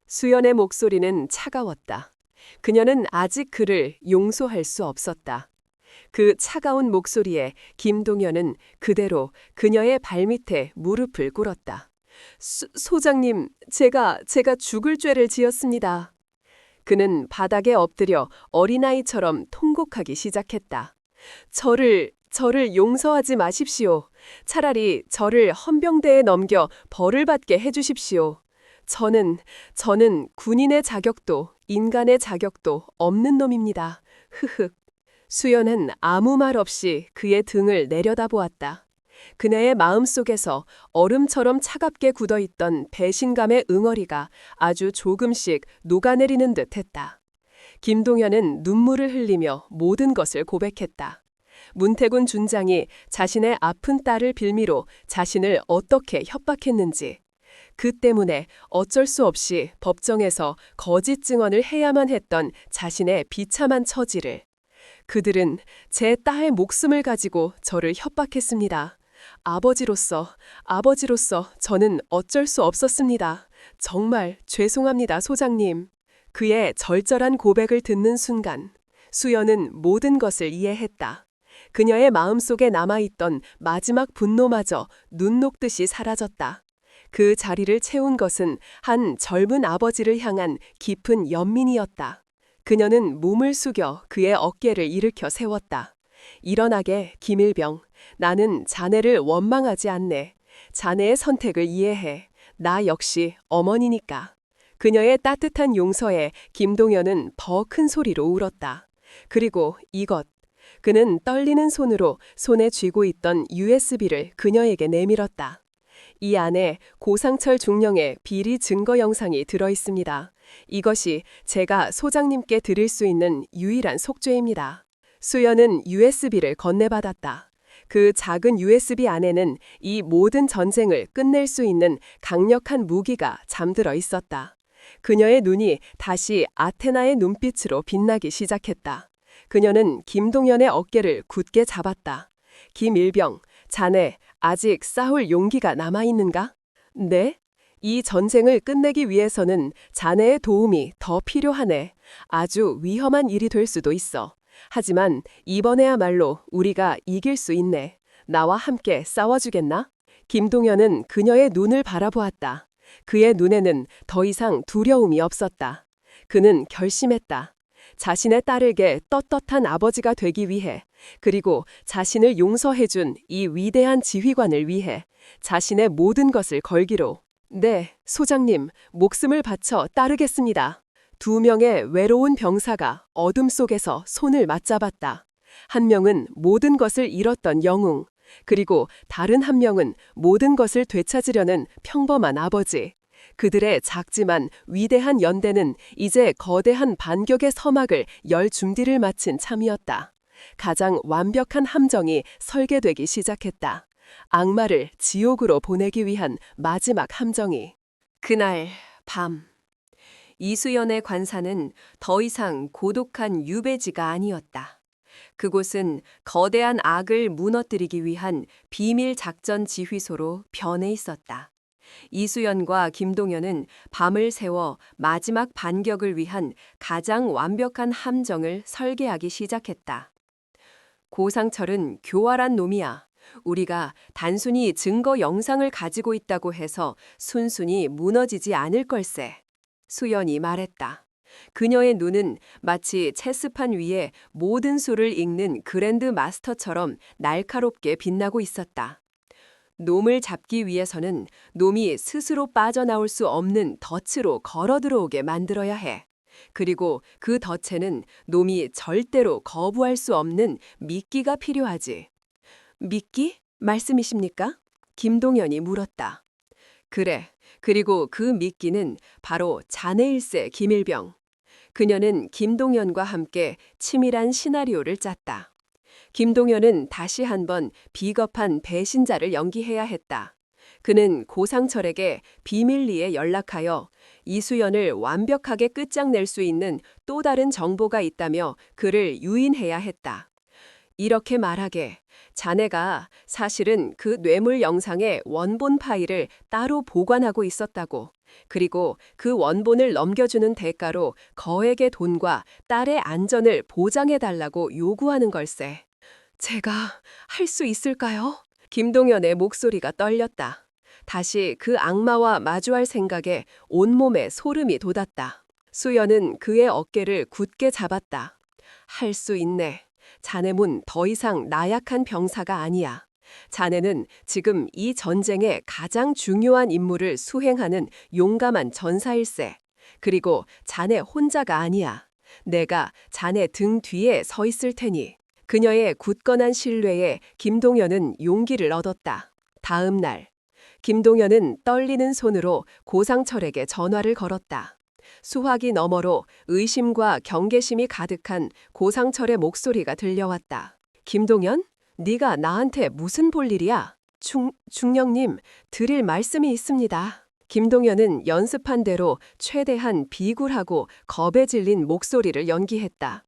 수연의 목소리는 차가웠다. 그녀는 아직 그를 용서할 수 없었다. 그 차가운 목소리에 김동연은 그대로 그녀의 발밑에 무릎을 꿇었다. 소장님, 제가 죽을 죄를 지었습니다. 그는 바닥에 엎드려 어린아이처럼 통곡하기 시작했다. 저를 용서하지 마십시오. 차라리 저를 헌병대에 넘겨 벌을 받게 해주십시오. 저는 군인의 자격도 인간의 자격도 없는 놈입니다. 흐흑. 수연은 아무 말 없이 그의 등을 내려다보았다. 그녀의 마음속에서 얼음처럼 차갑게 굳어있던 배신감의 응어리가 아주 조금씩 녹아내리는 듯했다. 김동연은 눈물을 흘리며 모든 것을 고백했다. 문태군 준장이 자신의 아픈 딸을 빌미로 자신을 어떻게 협박했는지, 그 때문에 어쩔 수 없이 법정에서 거짓 증언을 해야만 했던 자신의 비참한 처지를. 그들은 제 딸의 목숨을 가지고 저를 협박했습니다. 아버지로서 저는 어쩔 수 없었습니다. 정말 죄송합니다, 소장님. 그의 절절한 고백을 듣는 순간 수연은 모든 것을 이해했다. 그녀의 마음속에 남아있던 마지막 분노마저 눈 녹듯이 사라졌다. 그 자리를 채운 것은 한 젊은 아버지를 향한 깊은 연민이었다. 그녀는 몸을 숙여 그의 어깨를 일으켜 세웠다. 일어나게, 김일병. 나는 자네를 원망하지 않네. 자네의 선택을 이해해. 나 역시 어머니니까. 그녀의 따뜻한 용서에 김동연은 더 큰 소리로 울었다. 그리고 이것. 그는 떨리는 손으로 손에 쥐고 있던 USB를 그녀에게 내밀었다. 이 안에 고상철 중령의 비리 증거 영상이 들어 있습니다. 이것이 제가 소장님께 드릴 수 있는 유일한 속죄입니다. 수연은 USB를 건네받았다. 그 작은 USB 안에는 이 모든 전쟁을 끝낼 수 있는 강력한 무기가 잠들어 있었다. 그녀의 눈이 다시 아테나의 눈빛으로 빛나기 시작했다. 그녀는 김동연의 어깨를 굳게 잡았다. 김일병, 자네 아직 싸울 용기가 남아있는가? 네? 이 전쟁을 끝내기 위해서는 자네의 도움이 더 필요하네. 아주 위험한 일이 될 수도 있어. 하지만 이번에야말로 우리가 이길 수 있네. 나와 함께 싸워주겠나? 김동연은 그녀의 눈을 바라보았다. 그의 눈에는 더 이상 두려움이 없었다. 그는 결심했다. 자신의 딸에게 떳떳한 아버지가 되기 위해, 그리고 자신을 용서해준 이 위대한 지휘관을 위해 자신의 모든 것을 걸기로. 네, 소장님, 목숨을 바쳐 따르겠습니다. 2명의 외로운 병사가 어둠 속에서 손을 맞잡았다. 한 명은 모든 것을 잃었던 영웅, 그리고 다른 한 명은 모든 것을 되찾으려는 평범한 아버지. 그들의 작지만 위대한 연대는 이제 거대한 반격의 서막을 열 준비를 마친 참이었다. 가장 완벽한 함정이 설계되기 시작했다. 악마를 지옥으로 보내기 위한 마지막 함정이. 그날 밤 이수연의 관사는 더 이상 고독한 유배지가 아니었다. 그곳은 거대한 악을 무너뜨리기 위한 비밀 작전 지휘소로 변해 있었다. 이수연과 김동연은 밤을 새워 마지막 반격을 위한 가장 완벽한 함정을 설계하기 시작했다. 고상철은 교활한 놈이야. 우리가 단순히 증거 영상을 가지고 있다고 해서 순순히 무너지지 않을 걸세. 수연이 말했다. 그녀의 눈은 마치 체스판 위에 모든 수를 읽는 그랜드 마스터처럼 날카롭게 빛나고 있었다. 놈을 잡기 위해서는 놈이 스스로 빠져나올 수 없는 덫으로 걸어 들어오게 만들어야 해. 그리고 그 덫에는 놈이 절대로 거부할 수 없는 미끼가 필요하지. 미끼? 말씀이십니까? 김동연이 물었다. 그래. 그리고 그 미끼는 바로 자네일세 김일병. 그녀는 김동연과 함께 치밀한 시나리오를 짰다. 김동연은 다시 한번 비겁한 배신자를 연기해야 했다. 그는 고상철에게 비밀리에 연락하여 이수연을 완벽하게 끝장낼 수 있는 또 다른 정보가 있다며 그를 유인해야 했다. 이렇게 말하게, 자네가 사실은 그 뇌물 영상의 원본 파일을 따로 보관하고 있었다고. 그리고 그 원본을 넘겨주는 대가로 거액의 돈과 딸의 안전을 보장해달라고 요구하는 걸세. 제가 할 수 있을까요? 김동연의 목소리가 떨렸다. 다시 그 악마와 마주할 생각에 온몸에 소름이 돋았다. 수연은 그의 어깨를 굳게 잡았다. 할 수 있네. 자네문 더 이상 나약한 병사가 아니야. 자네는 지금 이 전쟁의 가장 중요한 임무를 수행하는 용감한 전사일세. 그리고 자네 혼자가 아니야. 내가 자네 등 뒤에 서 있을 테니. 그녀의 굳건한 신뢰에 김동연은 용기를 얻었다. 다음 날, 김동연은 떨리는 손으로 고상철에게 전화를 걸었다. 수화기 너머로 의심과 경계심이 가득한 고상철의 목소리가 들려왔다. 김동연? 네가 나한테 무슨 볼일이야? 중령님, 드릴 말씀이 있습니다. 김동연은 연습한 대로 최대한 비굴하고 겁에 질린 목소리를 연기했다.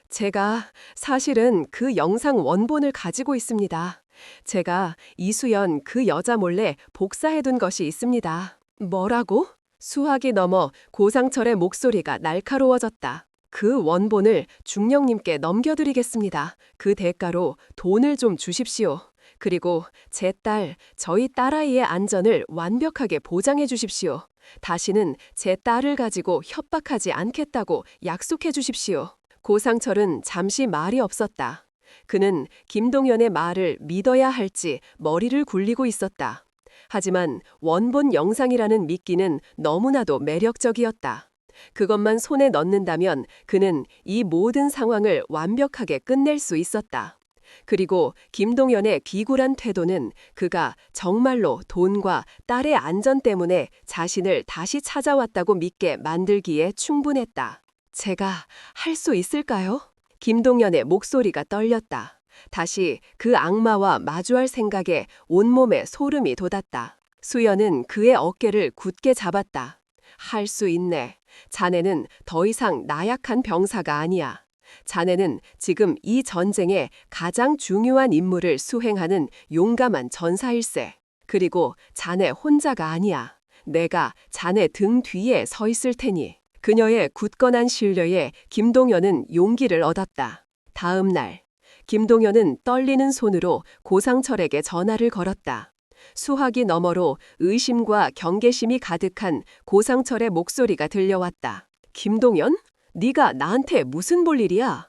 제가 사실은 그 영상 원본을 가지고 있습니다. 제가 이수연 그 여자 몰래 복사해둔 것이 있습니다. 뭐라고? 수학이 넘어 고상철의 목소리가 날카로워졌다. 그 원본을 중령님께 넘겨드리겠습니다. 그 대가로 돈을 좀 주십시오. 그리고 제 딸, 저희 딸아이의 안전을 완벽하게 보장해 주십시오. 다시는 제 딸을 가지고 협박하지 않겠다고 약속해 주십시오. 고상철은 잠시 말이 없었다. 그는 김동연의 말을 믿어야 할지 머리를 굴리고 있었다. 하지만 원본 영상이라는 미끼는 너무나도 매력적이었다. 그것만 손에 넣는다면 그는 이 모든 상황을 완벽하게 끝낼 수 있었다. 그리고 김동연의 비굴한 태도는 그가 정말로 돈과 딸의 안전 때문에 자신을 다시 찾아왔다고 믿게 만들기에 충분했다. 제가 할 수 있을까요? 김동연의 목소리가 떨렸다. 다시 그 악마와 마주할 생각에 온몸에 소름이 돋았다. 수연은 그의 어깨를 굳게 잡았다. 할 수 있네. 자네는 더 이상 나약한 병사가 아니야. 자네는 지금 이 전쟁의 가장 중요한 임무를 수행하는 용감한 전사일세. 그리고 자네 혼자가 아니야. 내가 자네 등 뒤에 서 있을 테니. 그녀의 굳건한 신뢰에 김동연은 용기를 얻었다. 다음 날, 김동연은 떨리는 손으로 고상철에게 전화를 걸었다. 수화기 너머로 의심과 경계심이 가득한 고상철의 목소리가 들려왔다. 김동연? 네가 나한테 무슨 볼일이야?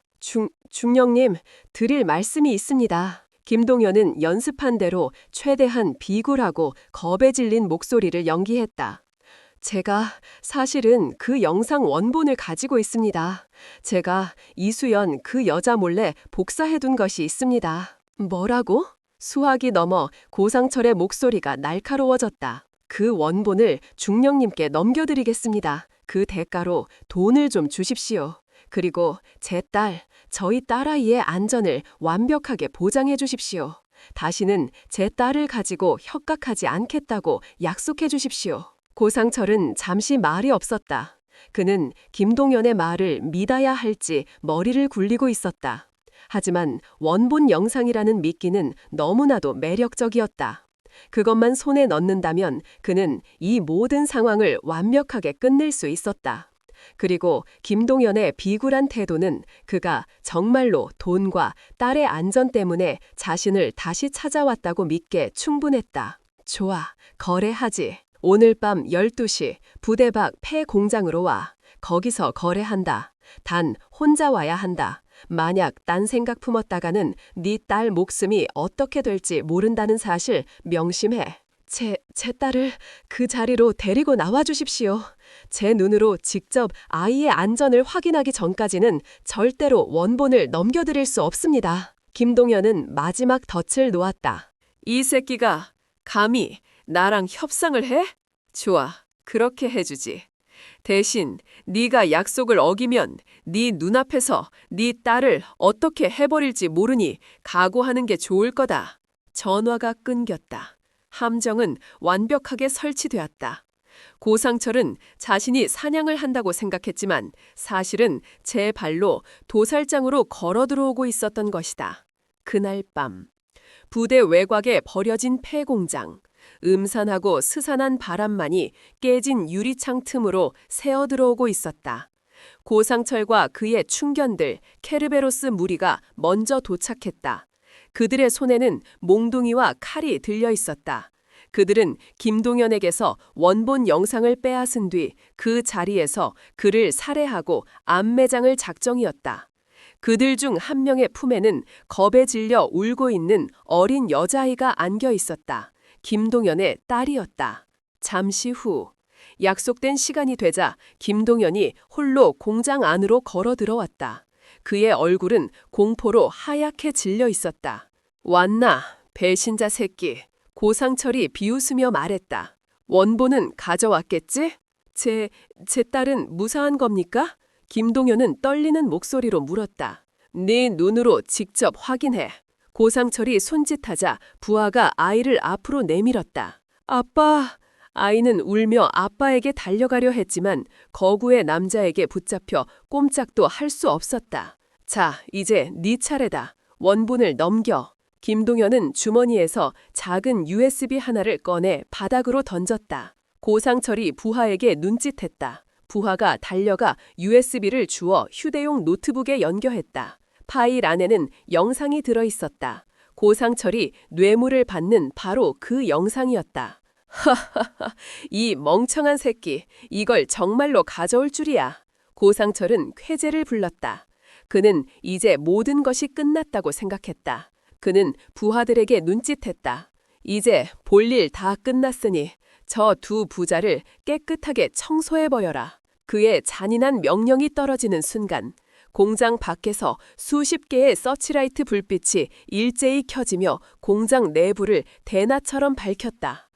중령님, 드릴 말씀이 있습니다. 김동연은 연습한 대로 최대한 비굴하고 겁에 질린 목소리를 연기했다. 제가 사실은 그 영상 원본을 가지고 있습니다. 제가 이수연 그 여자 몰래 복사해둔 것이 있습니다. 뭐라고? 수학이 넘어 고상철의 목소리가 날카로워졌다. 그 원본을 중령님께 넘겨드리겠습니다. 그 대가로 돈을 좀 주십시오. 그리고 제 딸, 저희 딸아이의 안전을 완벽하게 보장해 주십시오. 다시는 제 딸을 가지고 협박하지 않겠다고 약속해 주십시오. 고상철은 잠시 말이 없었다. 그는 김동연의 말을 믿어야 할지 머리를 굴리고 있었다. 하지만 원본 영상이라는 미끼는 너무나도 매력적이었다. 그것만 손에 넣는다면 그는 이 모든 상황을 완벽하게 끝낼 수 있었다. 그리고 김동연의 비굴한 태도는 그가 정말로 돈과 딸의 안전 때문에 자신을 다시 찾아왔다고 믿게 충분했다. 좋아, 거래하지. 오늘 밤 12시 부대 밖 폐 공장으로 와. 거기서 거래한다. 단 혼자 와야 한다. 만약 딴 생각 품었다가는 네 딸 목숨이 어떻게 될지 모른다는 사실 명심해. 제 딸을 그 자리로 데리고 나와 주십시오. 제 눈으로 직접 아이의 안전을 확인하기 전까지는 절대로 원본을 넘겨드릴 수 없습니다. 김동연은 마지막 덫을 놓았다. 이 새끼가 감히 나랑 협상을 해? 좋아, 그렇게 해주지. 대신 네가 약속을 어기면 네 눈앞에서 네 딸을 어떻게 해버릴지 모르니 각오하는 게 좋을 거다. 전화가 끊겼다. 함정은 완벽하게 설치되었다. 고상철은 자신이 사냥을 한다고 생각했지만 사실은 제 발로 도살장으로 걸어 들어오고 있었던 것이다. 그날 밤 부대 외곽에 버려진 폐공장, 음산하고 스산한 바람만이 깨진 유리창 틈으로 새어 들어오고 있었다. 고상철과 그의 충견들 케르베로스 무리가 먼저 도착했다. 그들의 손에는 몽둥이와 칼이 들려 있었다. 그들은 김동연에게서 원본 영상을 빼앗은 뒤 그 자리에서 그를 살해하고 암매장을 작정이었다. 그들 중 한 명의 품에는 겁에 질려 울고 있는 어린 여자아이가 안겨 있었다. 김동연의 딸이었다. 잠시 후 약속된 시간이 되자 김동연이 홀로 공장 안으로 걸어 들어왔다. 그의 얼굴은 공포로 하얗게 질려 있었다. 왔나, 배신자 새끼. 고상철이 비웃으며 말했다. 원본은 가져왔겠지? 제 딸은 무사한 겁니까? 김동연은 떨리는 목소리로 물었다. 네 눈으로 직접 확인해. 고상철이 손짓하자 부하가 아이를 앞으로 내밀었다. 아빠! 아이는 울며 아빠에게 달려가려 했지만 거구의 남자에게 붙잡혀 꼼짝도 할 수 없었다. 자, 이제 네 차례다. 원본을 넘겨. 김동연은 주머니에서 작은 USB 하나를 꺼내 바닥으로 던졌다. 고상철이 부하에게 눈짓했다. 부하가 달려가 USB를 주워 휴대용 노트북에 연결했다. 파일 안에는 영상이 들어 있었다. 고상철이 뇌물을 받는 바로 그 영상이었다. 하하하, 이 멍청한 새끼, 이걸 정말로 가져올 줄이야. 고상철은 쾌재를 불렀다. 그는 이제 모든 것이 끝났다고 생각했다. 그는 부하들에게 눈짓했다. 이제 볼일 다 끝났으니 저 두 부자를 깨끗하게 청소해버려라. 그의 잔인한 명령이 떨어지는 순간 공장 밖에서 수십 개의 서치라이트 불빛이 일제히 켜지며 공장 내부를 대낮처럼 밝혔다.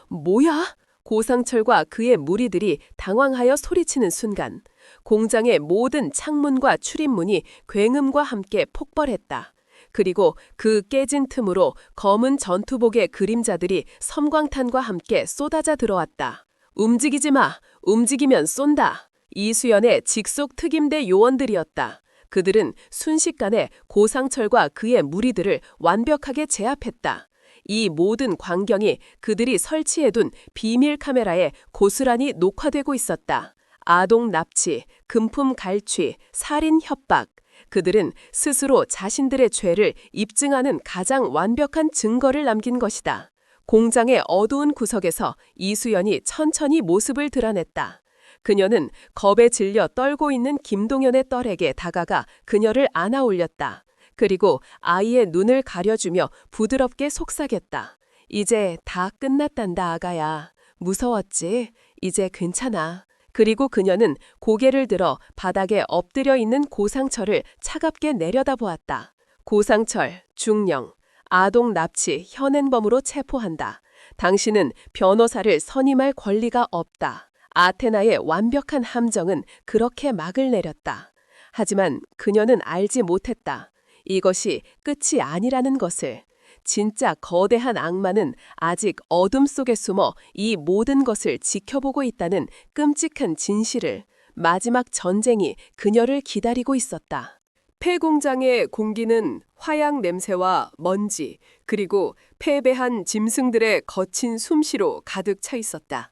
뭐야? 고상철과 그의 무리들이 당황하여 소리치는 순간 공장의 모든 창문과 출입문이 굉음과 함께 폭발했다. 그리고 그 깨진 틈으로 검은 전투복의 그림자들이 섬광탄과 함께 쏟아져 들어왔다. 움직이지 마. 움직이면 쏜다. 이수연의 직속 특임대 요원들이었다. 그들은 순식간에 고상철과 그의 무리들을 완벽하게 제압했다. 이 모든 광경이 그들이 설치해둔 비밀 카메라에 고스란히 녹화되고 있었다. 아동 납치, 금품 갈취, 살인 협박. 그들은 스스로 자신들의 죄를 입증하는 가장 완벽한 증거를 남긴 것이다. 공장의 어두운 구석에서 이수연이 천천히 모습을 드러냈다. 그녀는 겁에 질려 떨고 있는 김동연의 딸에게 다가가 그녀를 안아 올렸다. 그리고 아이의 눈을 가려주며 부드럽게 속삭였다. 이제 다 끝났단다, 아가야. 무서웠지? 이제 괜찮아. 그리고 그녀는 고개를 들어 바닥에 엎드려 있는 고상철을 차갑게 내려다보았다. 고상철, 중령, 아동 납치 현행범으로 체포한다. 당신은 변호사를 선임할 권리가 없다. 아테나의 완벽한 함정은 그렇게 막을 내렸다. 하지만 그녀는 알지 못했다. 이것이 끝이 아니라는 것을. 진짜 거대한 악마는 아직 어둠 속에 숨어 이 모든 것을 지켜보고 있다는 끔찍한 진실을, 마지막 전쟁이 그녀를 기다리고 있었다. 폐공장의 공기는 화약 냄새와 먼지, 그리고 패배한 짐승들의 거친 숨쉬로 가득 차 있었다.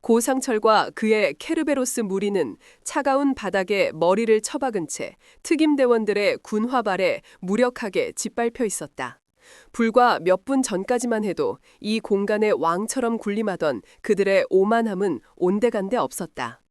고상철과 그의 케르베로스 무리는 차가운 바닥에 머리를 처박은 채 특임대원들의 군화발에 무력하게 짓밟혀 있었다. 불과 몇 분 전까지만 해도 이 공간에 왕처럼 군림하던 그들의 오만함은 온데간데 없었다.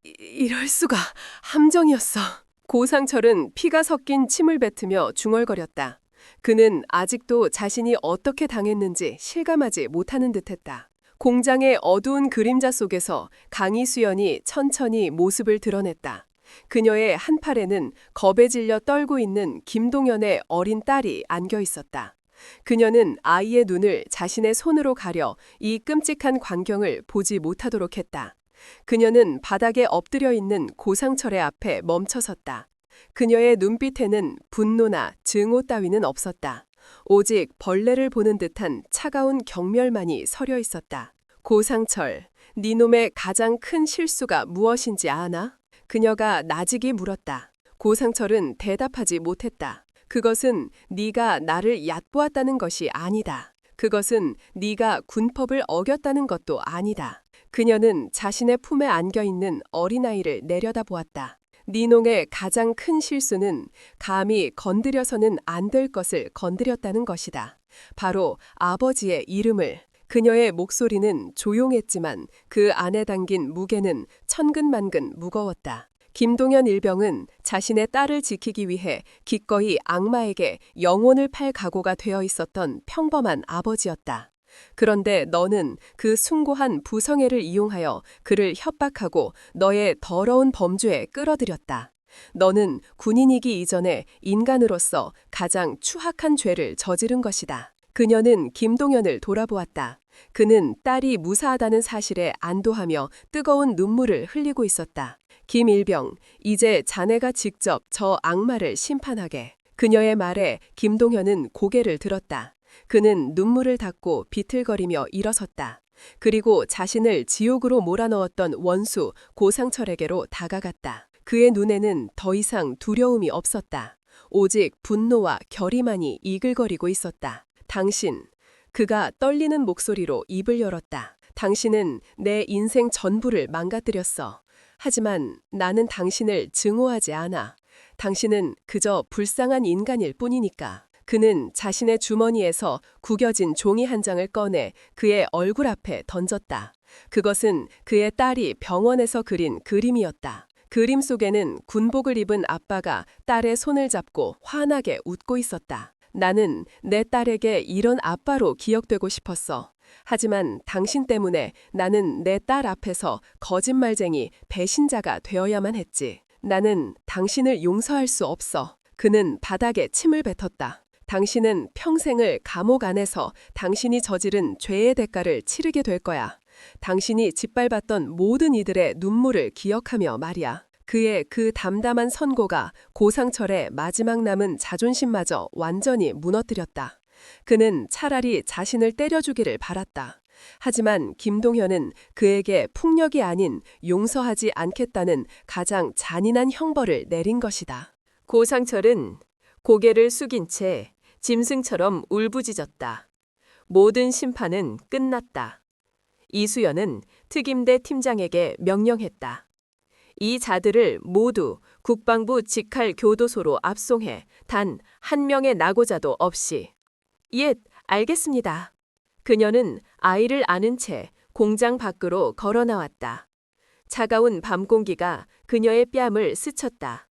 이럴 수가, 함정이었어. 고상철은 피가 섞인 침을 뱉으며 중얼거렸다. 그는 아직도 자신이 어떻게 당했는지 실감하지 못하는 듯했다. 공장의 어두운 그림자 속에서 강희수연이 천천히 모습을 드러냈다. 그녀의 한 팔에는 겁에 질려 떨고 있는 김동연의 어린 딸이 안겨 있었다. 그녀는 아이의 눈을 자신의 손으로 가려 이 끔찍한 광경을 보지 못하도록 했다. 그녀는 바닥에 엎드려 있는 고상철의 앞에 멈춰섰다. 그녀의 눈빛에는 분노나 증오 따위는 없었다. 오직 벌레를 보는 듯한 차가운 경멸만이 서려 있었다. 고상철, 네 놈의 가장 큰 실수가 무엇인지 아나? 그녀가 나직이 물었다. 고상철은 대답하지 못했다. 그것은 네가 나를 얕보았다는 것이 아니다. 그것은 네가 군법을 어겼다는 것도 아니다. 그녀는 자신의 품에 안겨있는 어린아이를 내려다보았다. 니농의 가장 큰 실수는 감히 건드려서는 안 될 것을 건드렸다는 것이다. 바로 아버지의 이름을. 그녀의 목소리는 조용했지만 그 안에 담긴 무게는 천근만근 무거웠다. 김동연 일병은 자신의 딸을 지키기 위해 기꺼이 악마에게 영혼을 팔 각오가 되어 있었던 평범한 아버지였다. 그런데 너는 그 숭고한 부성애를 이용하여 그를 협박하고 너의 더러운 범죄에 끌어들였다. 너는 군인이기 이전에 인간으로서 가장 추악한 죄를 저지른 것이다. 그녀는 김동연을 돌아보았다. 그는 딸이 무사하다는 사실에 안도하며 뜨거운 눈물을 흘리고 있었다. 김일병, 이제 자네가 직접 저 악마를 심판하게. 그녀의 말에 김동현은 고개를 들었다. 그는 눈물을 닦고 비틀거리며 일어섰다. 그리고 자신을 지옥으로 몰아넣었던 원수 고상철에게로 다가갔다. 그의 눈에는 더 이상 두려움이 없었다. 오직 분노와 결의만이 이글거리고 있었다. 당신, 그가 떨리는 목소리로 입을 열었다. 당신은 내 인생 전부를 망가뜨렸어. 하지만 나는 당신을 증오하지 않아. 당신은 그저 불쌍한 인간일 뿐이니까. 그는 자신의 주머니에서 구겨진 종이 한 장을 꺼내 그의 얼굴 앞에 던졌다. 그것은 그의 딸이 병원에서 그린 그림이었다. 그림 속에는 군복을 입은 아빠가 딸의 손을 잡고 환하게 웃고 있었다. 나는 내 딸에게 이런 아빠로 기억되고 싶었어. 하지만 당신 때문에 나는 내 딸 앞에서 거짓말쟁이, 배신자가 되어야만 했지. 나는 당신을 용서할 수 없어. 그는 바닥에 침을 뱉었다. 당신은 평생을 감옥 안에서 당신이 저지른 죄의 대가를 치르게 될 거야. 당신이 짓밟았던 모든 이들의 눈물을 기억하며 말이야. 그의 그 담담한 선고가 고상철의 마지막 남은 자존심마저 완전히 무너뜨렸다. 그는 차라리 자신을 때려 죽이를 바랐다. 하지만 김동현은 그에게 폭력이 아닌 용서하지 않겠다는 가장 잔인한 형벌을 내린 것이다. 고상철은 고개를 숙인 채 짐승처럼 울부짖었다. 모든 심판은 끝났다. 이수연은 특임대 팀장에게 명령했다. 이 자들을 모두 국방부 직할 교도소로 압송해 단 한 명의 낙오자도 없이. 예, 알겠습니다. 그녀는 아이를 안은 채 공장 밖으로 걸어 나왔다. 차가운 밤 공기가 그녀의 뺨을 스쳤다.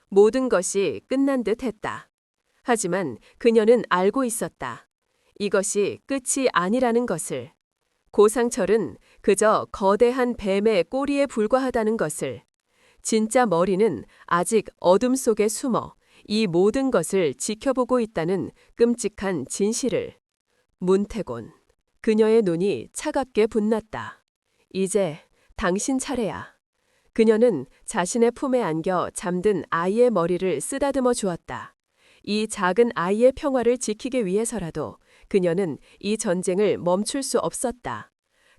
모든 것이 끝난 듯 했다. 하지만 그녀는 알고 있었다. 이것이 끝이 아니라는 것을. 고상철은 그저 거대한 뱀의 꼬리에 불과하다는 것을. 진짜 머리는 아직 어둠 속에 숨어 이 모든 것을 지켜보고 있다는 끔찍한 진실을. 문태곤. 그녀의 눈이 차갑게 분났다. 이제 당신 차례야. 그녀는 자신의 품에 안겨 잠든 아이의 머리를 쓰다듬어 주었다. 이 작은 아이의 평화를 지키기 위해서라도 그녀는 이 전쟁을 멈출 수 없었다.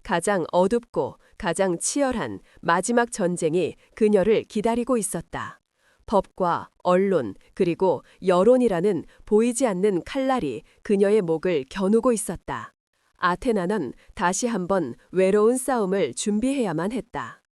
가장 어둡고 가장 치열한 마지막 전쟁이 그녀를 기다리고 있었다. 법과 언론 그리고 여론이라는 보이지 않는 칼날이 그녀의 목을 겨누고 있었다. 아테나는 다시 한번 외로운 싸움을 준비해야만 했다.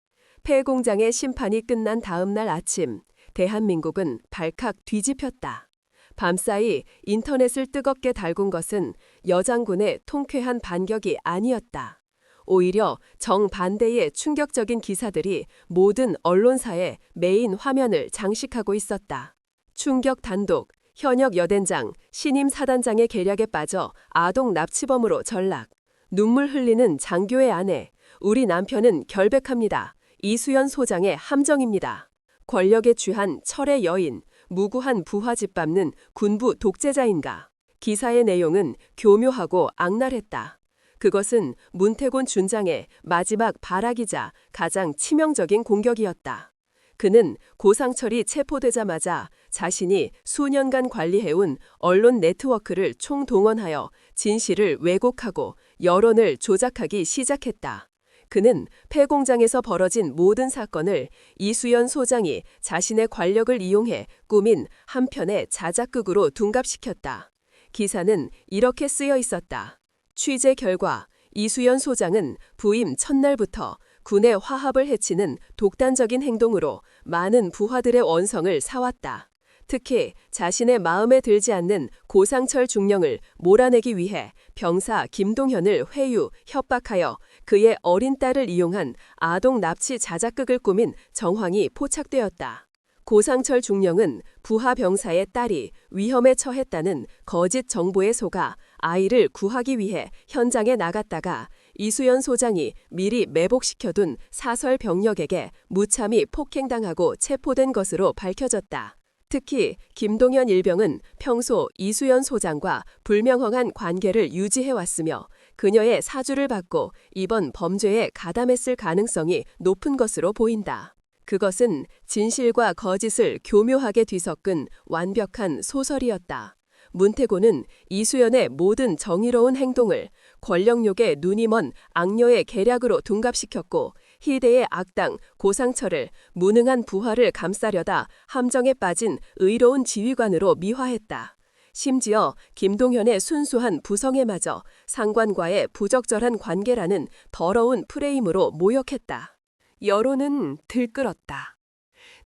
폐공장의 심판이 끝난 다음 날 아침, 대한민국은 발칵 뒤집혔다. 밤사이 인터넷을 뜨겁게 달군 것은 여장군의 통쾌한 반격이 아니었다. 오히려 정반대의 충격적인 기사들이 모든 언론사의 메인 화면을 장식하고 있었다. 충격 단독, 현역 여단장, 신임 사단장의 계략에 빠져 아동 납치범으로 전락. 눈물 흘리는 장교의 아내, 우리 남편은 결백합니다. 이수연 소장의 함정입니다. 권력에 취한 철의 여인, 무고한 부하 짓밟는 군부 독재자인가. 기사의 내용은 교묘하고 악랄했다. 그것은 문태곤 준장의 마지막 발악이자 가장 치명적인 공격이었다. 그는 고상철이 체포되자마자 자신이 수년간 관리해온 언론 네트워크를 총동원하여 진실을 왜곡하고 여론을 조작하기 시작했다. 그는 폐공장에서 벌어진 모든 사건을 이수연 소장이 자신의 관력을 이용해 꾸민 한편의 자작극으로 둔갑시켰다. 기사는 이렇게 쓰여 있었다. 취재 결과 이수연 소장은 부임 첫날부터 군의 화합을 해치는 독단적인 행동으로 많은 부하들의 원성을 사왔다. 특히 자신의 마음에 들지 않는 고상철 중령을 몰아내기 위해 병사 김동현을 회유, 협박하여 그의 어린 딸을 이용한 아동 납치 자작극을 꾸민 정황이 포착되었다. 고상철 중령은 부하 병사의 딸이 위험에 처했다는 거짓 정보에 속아 아이를 구하기 위해 현장에 나갔다가 이수연 소장이 미리 매복시켜둔 사설 병력에게 무참히 폭행당하고 체포된 것으로 밝혀졌다. 특히 김동현 일병은 평소 이수연 소장과 불명확한 관계를 유지해왔으며 그녀의 사주를 받고 이번 범죄에 가담했을 가능성이 높은 것으로 보인다. 그것은 진실과 거짓을 교묘하게 뒤섞은 완벽한 소설이었다. 문태곤은 이수연의 모든 정의로운 행동을 권력욕에 눈이 먼 악녀의 계략으로 둔갑시켰고 희대의 악당 고상철을 무능한 부하를 감싸려다 함정에 빠진 의로운 지휘관으로 미화했다. 심지어 김동현의 순수한 부성애마저 상관과의 부적절한 관계라는 더러운 프레임으로 모욕했다. 여론은 들끓었다.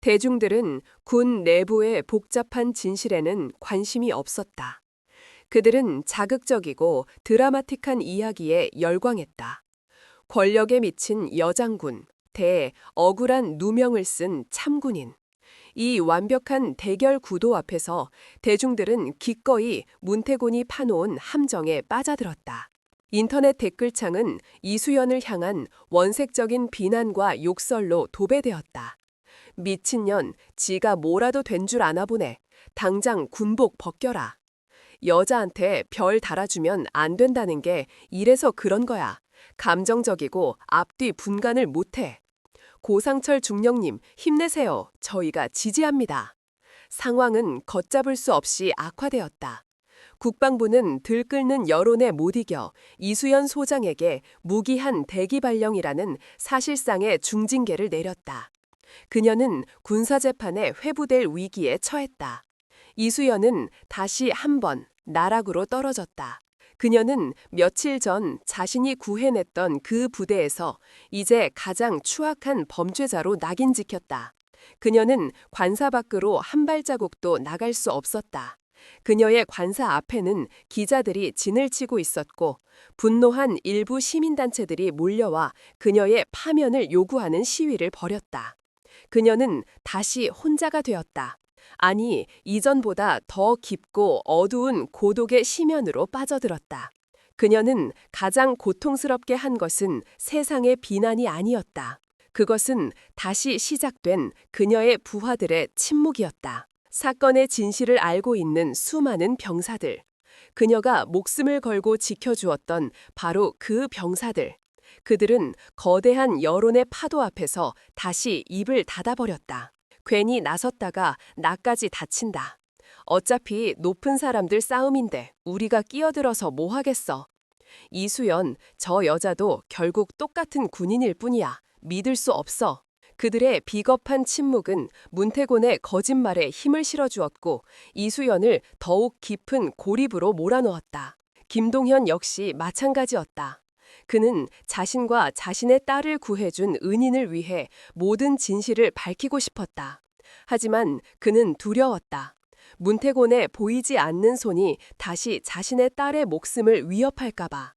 대중들은 군 내부의 복잡한 진실에는 관심이 없었다. 그들은 자극적이고 드라마틱한 이야기에 열광했다. 권력에 미친 여장군, 대 억울한 누명을 쓴 참군인. 이 완벽한 대결 구도 앞에서 대중들은 기꺼이 문태곤이 파놓은 함정에 빠져들었다. 인터넷 댓글창은 이수연을 향한 원색적인 비난과 욕설로 도배되었다. 미친년, 지가 뭐라도 된 줄 아나 보네. 당장 군복 벗겨라. 여자한테 별 달아주면 안 된다는 게 이래서 그런 거야. 감정적이고 앞뒤 분간을 못해. 고상철 중령님, 힘내세요. 저희가 지지합니다. 상황은 걷잡을 수 없이 악화되었다. 국방부는 들끓는 여론에 못 이겨 이수연 소장에게 무기한 대기발령이라는 사실상의 중징계를 내렸다. 그녀는 군사재판에 회부될 위기에 처했다. 이수연은 다시 한번 나락으로 떨어졌다. 그녀는 며칠 전 자신이 구해냈던 그 부대에서 이제 가장 추악한 범죄자로 낙인 찍혔다. 그녀는 관사 밖으로 한 발자국도 나갈 수 없었다. 그녀의 관사 앞에는 기자들이 진을 치고 있었고 분노한 일부 시민단체들이 몰려와 그녀의 파면을 요구하는 시위를 벌였다. 그녀는 다시 혼자가 되었다. 아니, 이전보다 더 깊고 어두운 고독의 심연으로 빠져들었다. 그녀는 가장 고통스럽게 한 것은 세상의 비난이 아니었다. 그것은 다시 시작된 그녀의 부하들의 침묵이었다. 사건의 진실을 알고 있는 수많은 병사들. 그녀가 목숨을 걸고 지켜주었던 바로 그 병사들. 그들은 거대한 여론의 파도 앞에서 다시 입을 닫아버렸다. 괜히 나섰다가 나까지 다친다. 어차피 높은 사람들 싸움인데 우리가 끼어들어서 뭐 하겠어. 이수연, 저 여자도 결국 똑같은 군인일 뿐이야. 믿을 수 없어. 그들의 비겁한 침묵은 문태곤의 거짓말에 힘을 실어주었고 이수연을 더욱 깊은 고립으로 몰아넣었다. 김동현 역시 마찬가지였다. 그는 자신과 자신의 딸을 구해준 은인을 위해 모든 진실을 밝히고 싶었다. 하지만 그는 두려웠다. 문태곤의 보이지 않는 손이 다시 자신의 딸의 목숨을 위협할까봐.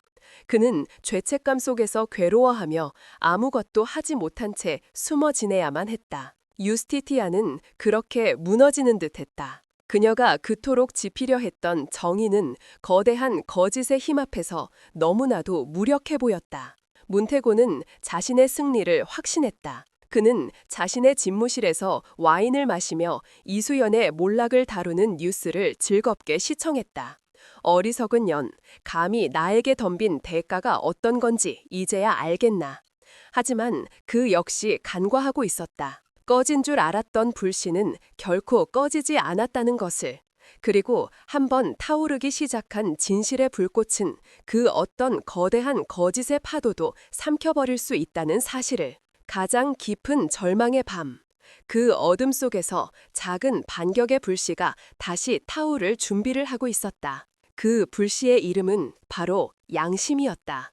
그는 죄책감 속에서 괴로워하며 아무것도 하지 못한 채 숨어 지내야만 했다. 유스티티아는 그렇게 무너지는 듯했다. 그녀가 그토록 지피려 했던 정의는 거대한 거짓의 힘 앞에서 너무나도 무력해 보였다. 문태곤은 자신의 승리를 확신했다. 그는 자신의 집무실에서 와인을 마시며 이수연의 몰락을 다루는 뉴스를 즐겁게 시청했다. 어리석은 년, 감히 나에게 덤빈 대가가 어떤 건지 이제야 알겠나. 하지만 그 역시 간과하고 있었다. 꺼진 줄 알았던 불씨는 결코 꺼지지 않았다는 것을. 그리고 한번 타오르기 시작한 진실의 불꽃은 그 어떤 거대한 거짓의 파도도 삼켜버릴 수 있다는 사실을. 가장 깊은 절망의 밤, 그 어둠 속에서 작은 반격의 불씨가 다시 타오를 준비를 하고 있었다. 그 불씨의 이름은 바로 양심이었다.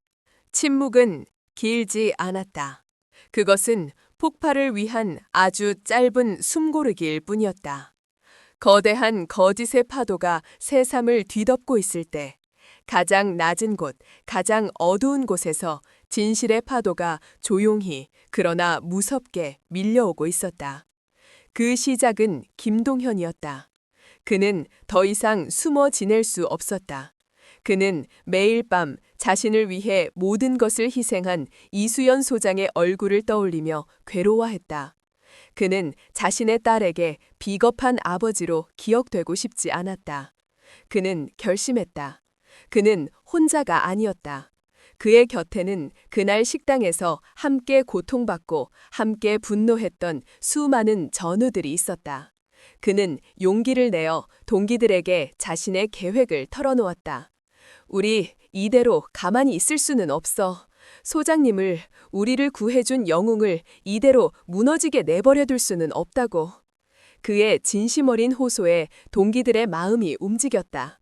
침묵은 길지 않았다. 그것은 폭발을 위한 아주 짧은 숨고르기일 뿐이었다. 거대한 거짓의 파도가 새삼을 뒤덮고 있을 때 가장 낮은 곳, 가장 어두운 곳에서 진실의 파도가 조용히 그러나 무섭게 밀려오고 있었다. 그 시작은 김동현이었다. 그는 더 이상 숨어 지낼 수 없었다. 그는 매일 밤 자신을 위해 모든 것을 희생한 이수연 소장의 얼굴을 떠올리며 괴로워했다. 그는 자신의 딸에게 비겁한 아버지로 기억되고 싶지 않았다. 그는 결심했다. 그는 혼자가 아니었다. 그의 곁에는 그날 식당에서 함께 고통받고 함께 분노했던 수많은 전우들이 있었다. 그는 용기를 내어 동기들에게 자신의 계획을 털어놓았다. 우리 이대로 가만히 있을 수는 없어. 소장님을, 우리를 구해준 영웅을 이대로 무너지게 내버려둘 수는 없다고. 그의 진심 어린 호소에 동기들의 마음이 움직였다.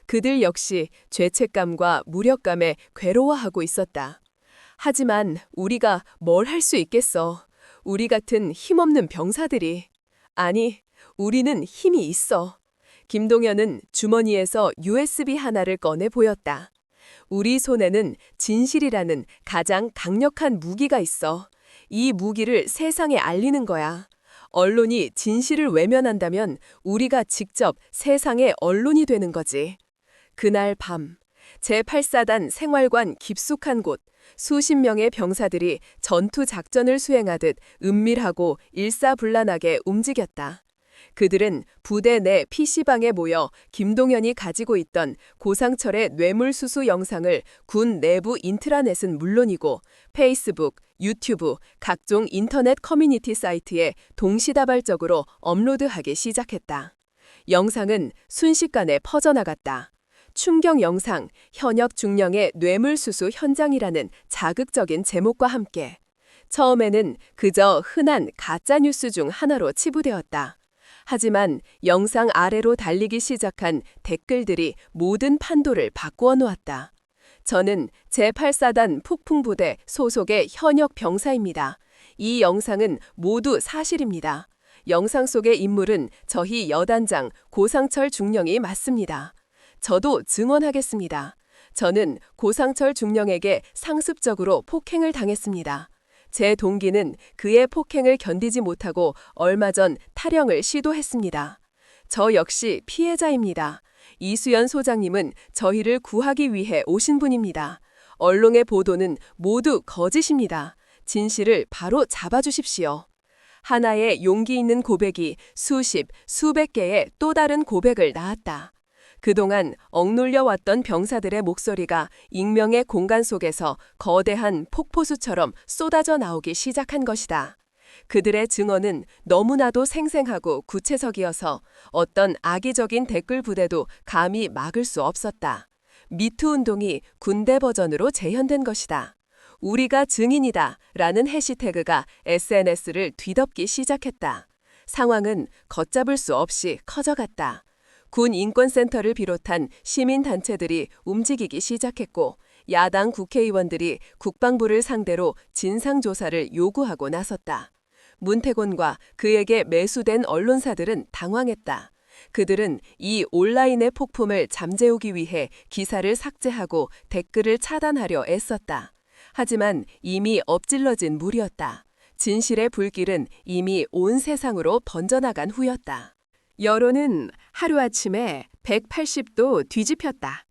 그들 역시 죄책감과 무력감에 괴로워하고 있었다. 하지만 우리가 뭘 할 수 있겠어. 우리 같은 힘없는 병사들이. 아니, 우리는 힘이 있어. 김동현은 주머니에서 USB 하나를 꺼내 보였다. 우리 손에는 진실이라는 가장 강력한 무기가 있어. 이 무기를 세상에 알리는 거야. 언론이 진실을 외면한다면 우리가 직접 세상의 언론이 되는 거지. 그날 밤, 제8사단 생활관 깊숙한 곳, 수십 명의 병사들이 전투 작전을 수행하듯 은밀하고 일사불란하게 움직였다. 그들은 부대 내 PC방에 모여 김동현이 가지고 있던 고상철의 뇌물수수 영상을 군 내부 인트라넷은 물론이고 페이스북, 유튜브, 각종 인터넷 커뮤니티 사이트에 동시다발적으로 업로드하기 시작했다. 영상은 순식간에 퍼져나갔다. 충격 영상, 현역 중령의 뇌물수수 현장이라는 자극적인 제목과 함께 처음에는 그저 흔한 가짜뉴스 중 하나로 치부되었다. 하지만 영상 아래로 달리기 시작한 댓글들이 모든 판도를 바꾸어 놓았다. 저는 제8사단 폭풍부대 소속의 현역 병사입니다. 이 영상은 모두 사실입니다. 영상 속의 인물은 저희 여단장 고상철 중령이 맞습니다. 저도 증언하겠습니다. 저는 고상철 중령에게 상습적으로 폭행을 당했습니다. 제 동기는 그의 폭행을 견디지 못하고 얼마 전 탈영을 시도했습니다. 저 역시 피해자입니다. 이수연 소장님은 저희를 구하기 위해 오신 분입니다. 언론의 보도는 모두 거짓입니다. 진실을 바로 잡아주십시오. 하나의 용기 있는 고백이 수십, 수백 개의 또 다른 고백을 낳았다. 그동안 억눌려왔던 병사들의 목소리가 익명의 공간 속에서 거대한 폭포수처럼 쏟아져 나오기 시작한 것이다. 그들의 증언은 너무나도 생생하고 구체적이어서 어떤 악의적인 댓글 부대도 감히 막을 수 없었다. 미투 운동이 군대 버전으로 재현된 것이다. 우리가 증인이다 라는 해시태그가 SNS를 뒤덮기 시작했다. 상황은 걷잡을 수 없이 커져갔다. 군 인권센터를 비롯한 시민단체들이 움직이기 시작했고 야당 국회의원들이 국방부를 상대로 진상조사를 요구하고 나섰다. 문태곤과 그에게 매수된 언론사들은 당황했다. 그들은 이 온라인의 폭풍을 잠재우기 위해 기사를 삭제하고 댓글을 차단하려 애썼다. 하지만 이미 엎질러진 물이었다. 진실의 불길은 이미 온 세상으로 번져나간 후였다. 여론은 하루아침에 180도 뒤집혔다.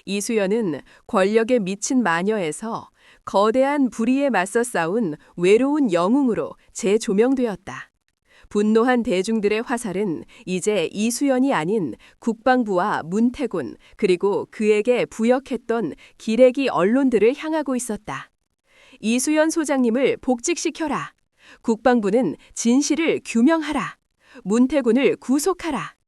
이수연은 권력에 미친 마녀에서 거대한 불의에 맞서 싸운 외로운 영웅으로 재조명되었다. 분노한 대중들의 화살은 이제 이수연이 아닌 국방부와 문태곤 그리고 그에게 부역했던 기레기 언론들을 향하고 있었다. 이수연 소장님을 복직시켜라. 국방부는 진실을 규명하라. 문태곤을 구속하라.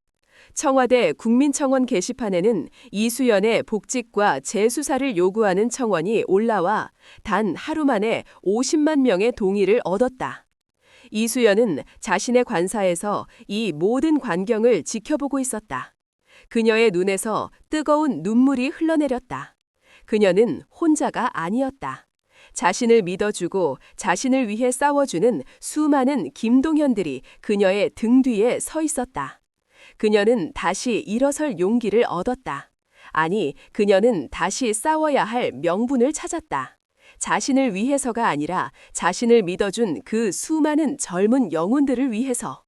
청와대 국민청원 게시판에는 이수연의 복직과 재수사를 요구하는 청원이 올라와 단 하루 만에 50만 명의 동의를 얻었다. 이수연은 자신의 관사에서 이 모든 광경을 지켜보고 있었다. 그녀의 눈에서 뜨거운 눈물이 흘러내렸다. 그녀는 혼자가 아니었다. 자신을 믿어주고 자신을 위해 싸워주는 수많은 김동현들이 그녀의 등 뒤에 서 있었다. 그녀는 다시 일어설 용기를 얻었다. 아니, 그녀는 다시 싸워야 할 명분을 찾았다. 자신을 위해서가 아니라 자신을 믿어준 그 수많은 젊은 영혼들을 위해서.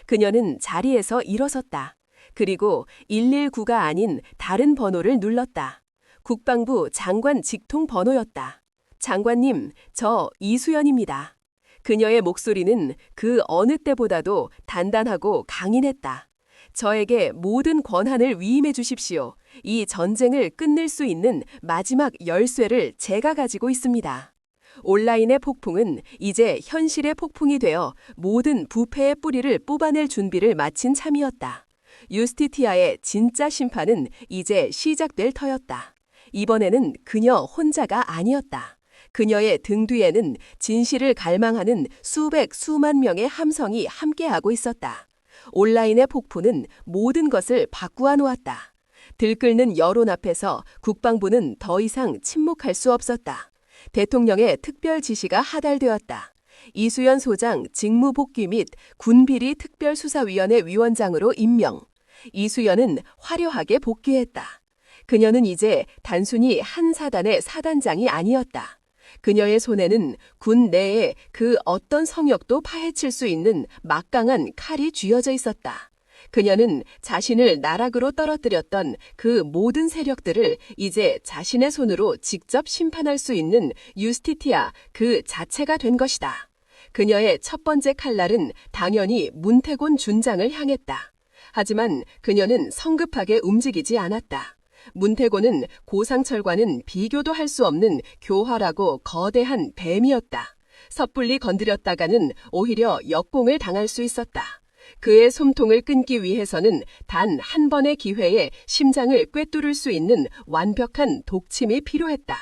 그녀는 자리에서 일어섰다. 그리고 119가 아닌 다른 번호를 눌렀다. 국방부 장관 직통 번호였다. 장관님, 저 이수연입니다. 그녀의 목소리는 그 어느 때보다도 단단하고 강인했다. 저에게 모든 권한을 위임해 주십시오. 이 전쟁을 끝낼 수 있는 마지막 열쇠를 제가 가지고 있습니다. 온라인의 폭풍은 이제 현실의 폭풍이 되어 모든 부패의 뿌리를 뽑아낼 준비를 마친 참이었다. 유스티티아의 진짜 심판은 이제 시작될 터였다. 이번에는 그녀 혼자가 아니었다. 그녀의 등 뒤에는 진실을 갈망하는 수만 명의 함성이 함께하고 있었다. 온라인의 폭풍은 모든 것을 바꾸어 놓았다. 들끓는 여론 앞에서 국방부는 더 이상 침묵할 수 없었다. 대통령의 특별 지시가 하달되었다. 이수연 소장 직무복귀 및 군비리 특별수사위원회 위원장으로 임명. 이수연은 화려하게 복귀했다. 그녀는 이제 단순히 한 사단의 사단장이 아니었다. 그녀의 손에는 군 내에 그 어떤 성역도 파헤칠 수 있는 막강한 칼이 쥐어져 있었다. 그녀는 자신을 나락으로 떨어뜨렸던 그 모든 세력들을 이제 자신의 손으로 직접 심판할 수 있는 유스티티아 그 자체가 된 것이다. 그녀의 첫 번째 칼날은 당연히 문태곤 준장을 향했다. 하지만 그녀는 성급하게 움직이지 않았다. 문태곤은 고상철과는 비교도 할 수 없는 교활하고 거대한 뱀이었다. 섣불리 건드렸다가는 오히려 역공을 당할 수 있었다. 그의 솜통을 끊기 위해서는 단 한 번의 기회에 심장을 꿰뚫을 수 있는 완벽한 독침이 필요했다.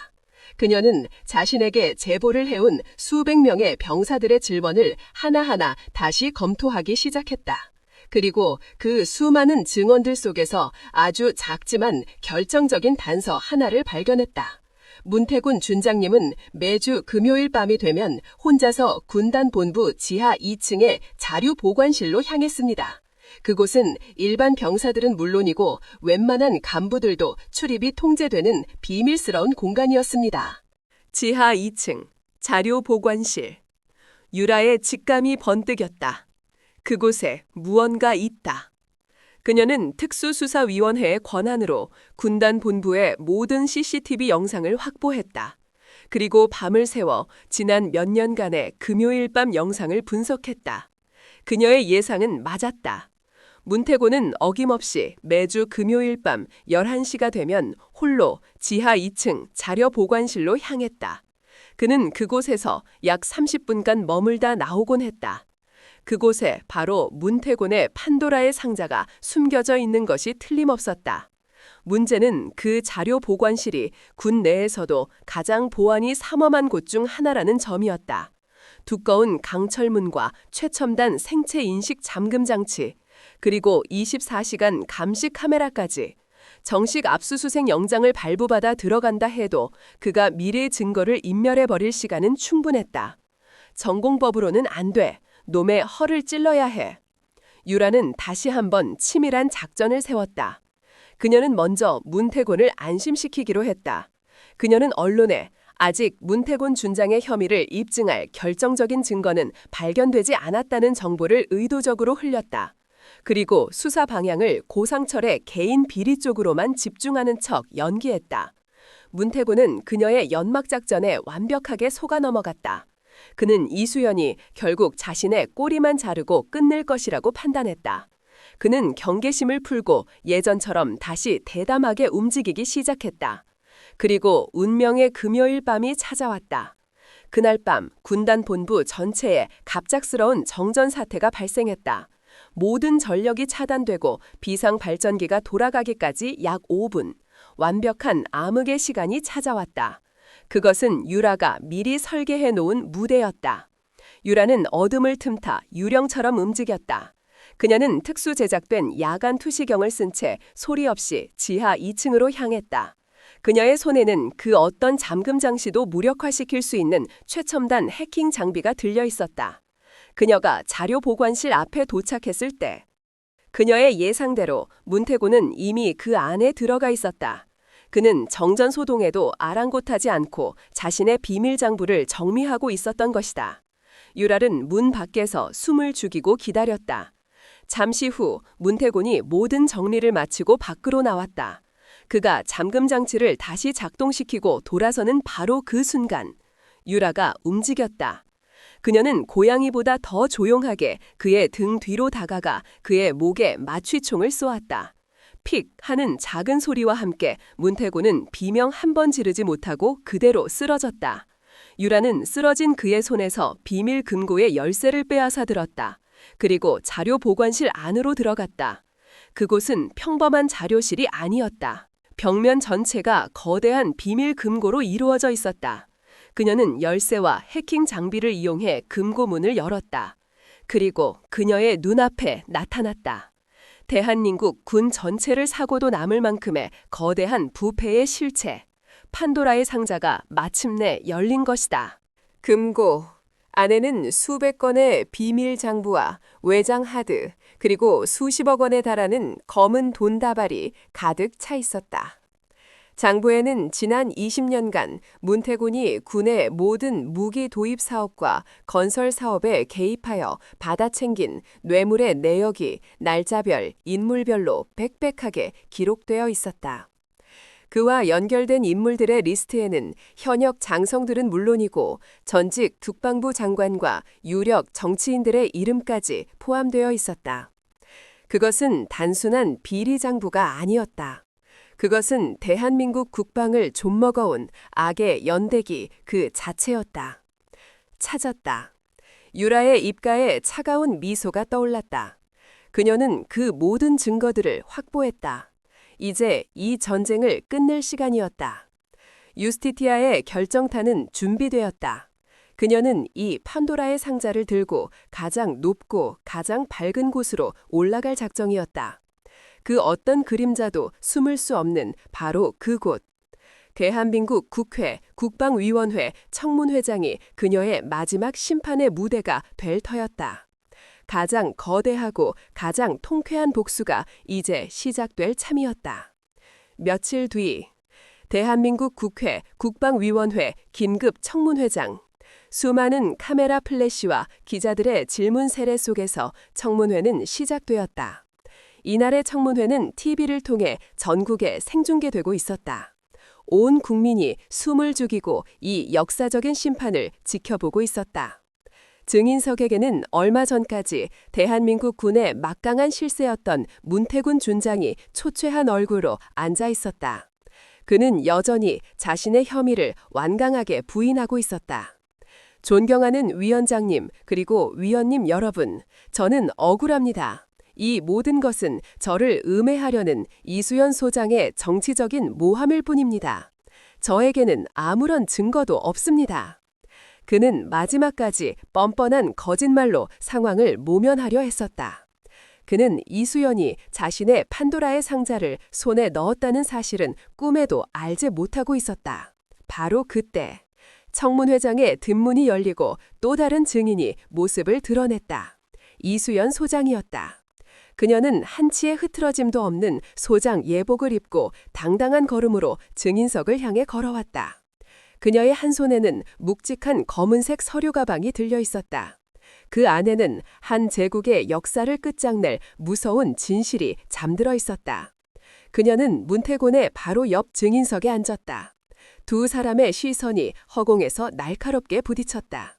그녀는 자신에게 제보를 해온 수백 명의 병사들의 질문을 하나하나 다시 검토하기 시작했다. 그리고 그 수많은 증언들 속에서 아주 작지만 결정적인 단서 하나를 발견했다. 문태곤 준장님은 매주 금요일 밤이 되면 혼자서 군단 본부 지하 2층의 자료 보관실로 향했습니다. 그곳은 일반 병사들은 물론이고 웬만한 간부들도 출입이 통제되는 비밀스러운 공간이었습니다. 지하 2층, 자료 보관실. 유라의 직감이 번뜩였다. 그곳에 무언가 있다. 그녀는 특수수사위원회의 권한으로 군단 본부의 모든 CCTV 영상을 확보했다. 그리고 밤을 새워 지난 몇 년간의 금요일 밤 영상을 분석했다. 그녀의 예상은 맞았다. 문태곤은 어김없이 매주 금요일 밤 11시가 되면 홀로 지하 2층 자료 보관실로 향했다. 그는 그곳에서 약 30분간 머물다 나오곤 했다. 그곳에 바로 문태곤의 판도라의 상자가 숨겨져 있는 것이 틀림없었다. 문제는 그 자료 보관실이 군 내에서도 가장 보안이 삼엄한 곳 중 하나라는 점이었다. 두꺼운 강철문과 최첨단 생체 인식 잠금 장치, 그리고 24시간 감시 카메라까지. 정식 압수수색 영장을 발부받아 들어간다 해도 그가 미래의 증거를 인멸해버릴 시간은 충분했다. 전공법으로는 안 돼. 놈의 허를 찔러야 해. 유라는 다시 한번 치밀한 작전을 세웠다. 그녀는 먼저 문태곤을 안심시키기로 했다. 그녀는 언론에 아직 문태곤 준장의 혐의를 입증할 결정적인 증거는 발견되지 않았다는 정보를 의도적으로 흘렸다. 그리고 수사 방향을 고상철의 개인 비리 쪽으로만 집중하는 척 연기했다. 문태곤은 그녀의 연막 작전에 완벽하게 속아 넘어갔다. 그는 이수연이 결국 자신의 꼬리만 자르고 끝낼 것이라고 판단했다. 그는 경계심을 풀고 예전처럼 다시 대담하게 움직이기 시작했다. 그리고 운명의 금요일 밤이 찾아왔다. 그날 밤 군단 본부 전체에 갑작스러운 정전 사태가 발생했다. 모든 전력이 차단되고 비상 발전기가 돌아가기까지 약 5분. 완벽한 암흑의 시간이 찾아왔다. 그것은 유라가 미리 설계해 놓은 무대였다. 유라는 어둠을 틈타 유령처럼 움직였다. 그녀는 특수 제작된 야간 투시경을 쓴 채 소리 없이 지하 2층으로 향했다. 그녀의 손에는 그 어떤 잠금 장치도 무력화시킬 수 있는 최첨단 해킹 장비가 들려 있었다. 그녀가 자료 보관실 앞에 도착했을 때 그녀의 예상대로 문태곤은 이미 그 안에 들어가 있었다. 그는 정전 소동에도 아랑곳하지 않고 자신의 비밀 장부를 정리하고 있었던 것이다. 유랄은 문 밖에서 숨을 죽이고 기다렸다. 잠시 후 문태곤이 모든 정리를 마치고 밖으로 나왔다. 그가 잠금 장치를 다시 작동시키고 돌아서는 바로 그 순간 유라가 움직였다. 그녀는 고양이보다 더 조용하게 그의 등 뒤로 다가가 그의 목에 마취총을 쏘았다. 픽 하는 작은 소리와 함께 문태곤은 비명 한 번 지르지 못하고 그대로 쓰러졌다. 유라는 쓰러진 그의 손에서 비밀 금고의 열쇠를 빼앗아 들었다. 그리고 자료 보관실 안으로 들어갔다. 그곳은 평범한 자료실이 아니었다. 벽면 전체가 거대한 비밀 금고로 이루어져 있었다. 그녀는 열쇠와 해킹 장비를 이용해 금고 문을 열었다. 그리고 그녀의 눈앞에 나타났다. 대한민국 군 전체를 사고도 남을 만큼의 거대한 부패의 실체. 판도라의 상자가 마침내 열린 것이다. 금고. 안에는 수백 건의 비밀 장부와 외장 하드, 그리고 수십억 원에 달하는 검은 돈다발이 가득 차 있었다. 장부에는 지난 20년간 문태곤이 군의 모든 무기 도입 사업과 건설 사업에 개입하여 받아챙긴 뇌물의 내역이 날짜별, 인물별로 빽빽하게 기록되어 있었다. 그와 연결된 인물들의 리스트에는 현역 장성들은 물론이고 전직 국방부 장관과 유력 정치인들의 이름까지 포함되어 있었다. 그것은 단순한 비리 장부가 아니었다. 그것은 대한민국 국방을 좀먹어온 악의 연대기 그 자체였다. 찾았다. 유라의 입가에 차가운 미소가 떠올랐다. 그녀는 그 모든 증거들을 확보했다. 이제 이 전쟁을 끝낼 시간이었다. 유스티티아의 결정타는 준비되었다. 그녀는 이 판도라의 상자를 들고 가장 높고 가장 밝은 곳으로 올라갈 작정이었다. 그 어떤 그림자도 숨을 수 없는 바로 그곳. 대한민국 국회, 국방위원회, 청문회장이 그녀의 마지막 심판의 무대가 될 터였다. 가장 거대하고 가장 통쾌한 복수가 이제 시작될 참이었다. 며칠 뒤 대한민국 국회, 국방위원회 긴급 청문회장. 수많은 카메라 플래시와 기자들의 질문 세례 속에서 청문회는 시작되었다. 이날의 청문회는 TV를 통해 전국에 생중계되고 있었다. 온 국민이 숨을 죽이고 이 역사적인 심판을 지켜보고 있었다. 증인석에게는 얼마 전까지 대한민국 군의 막강한 실세였던 문태곤 준장이 초췌한 얼굴로 앉아 있었다. 그는 여전히 자신의 혐의를 완강하게 부인하고 있었다. 존경하는 위원장님, 그리고 위원님 여러분, 저는 억울합니다. 이 모든 것은 저를 음해하려는 이수연 소장의 정치적인 모함일 뿐입니다. 저에게는 아무런 증거도 없습니다. 그는 마지막까지 뻔뻔한 거짓말로 상황을 모면하려 했었다. 그는 이수연이 자신의 판도라의 상자를 손에 넣었다는 사실은 꿈에도 알지 못하고 있었다. 바로 그때 청문회장의 뒷문이 열리고 또 다른 증인이 모습을 드러냈다. 이수연 소장이었다. 그녀는 한치의 흐트러짐도 없는 소장 예복을 입고 당당한 걸음으로 증인석을 향해 걸어왔다. 그녀의 한 손에는 묵직한 검은색 서류 가방이 들려 있었다. 그 안에는 한 제국의 역사를 끝장낼 무서운 진실이 잠들어 있었다. 그녀는 문태곤의 바로 옆 증인석에 앉았다. 두 사람의 시선이 허공에서 날카롭게 부딪혔다.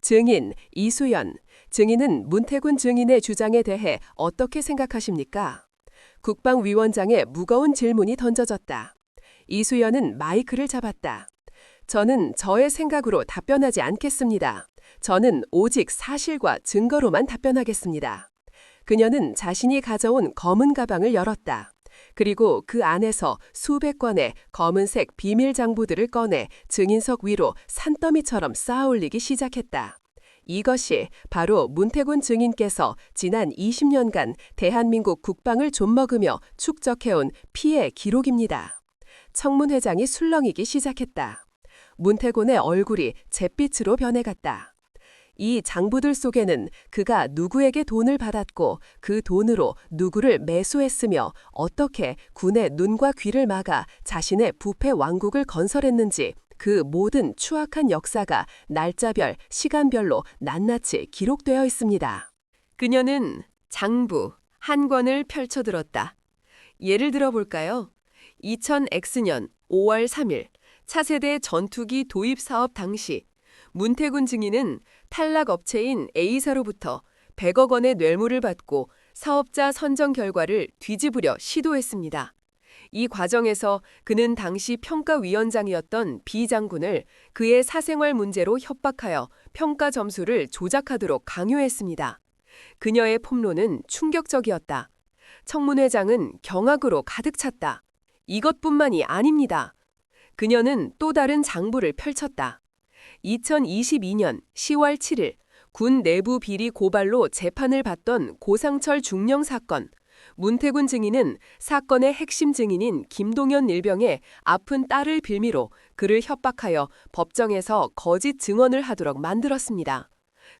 증인 이수연, 증인은 문태곤 증인의 주장에 대해 어떻게 생각하십니까? 국방위원장의 무거운 질문이 던져졌다. 이수연은 마이크를 잡았다. 저는 저의 생각으로 답변하지 않겠습니다. 저는 오직 사실과 증거로만 답변하겠습니다. 그녀는 자신이 가져온 검은 가방을 열었다. 그리고 그 안에서 수백 건의 검은색 비밀 장부들을 꺼내 증인석 위로 산더미처럼 쌓아올리기 시작했다. 이것이 바로 문태곤 증인께서 지난 20년간 대한민국 국방을 좀먹으며 축적해온 피해 기록입니다. 청문회장이 술렁이기 시작했다. 문태곤의 얼굴이 잿빛으로 변해갔다. 이 장부들 속에는 그가 누구에게 돈을 받았고 그 돈으로 누구를 매수했으며 어떻게 군의 눈과 귀를 막아 자신의 부패 왕국을 건설했는지 그 모든 추악한 역사가 날짜별, 시간별로 낱낱이 기록되어 있습니다. 그녀는 장부 한 권을 펼쳐들었다. 예를 들어볼까요? 2000X년 5월 3일 차세대 전투기 도입 사업 당시 문태곤 증인은 탈락 업체인 A사로부터 100억 원의 뇌물을 받고 사업자 선정 결과를 뒤집으려 시도했습니다. 이 과정에서 그는 당시 평가위원장이었던 B 장군을 그의 사생활 문제로 협박하여 평가 점수를 조작하도록 강요했습니다. 그녀의 폭로는 충격적이었다. 청문회장은 경악으로 가득 찼다. 이것뿐만이 아닙니다. 그녀는 또 다른 장부를 펼쳤다. 2022년 10월 7일 군 내부 비리 고발로 재판을 받던 고상철 중령 사건. 문태곤 증인은 사건의 핵심 증인인 김동연 일병의 아픈 딸을 빌미로 그를 협박하여 법정에서 거짓 증언을 하도록 만들었습니다.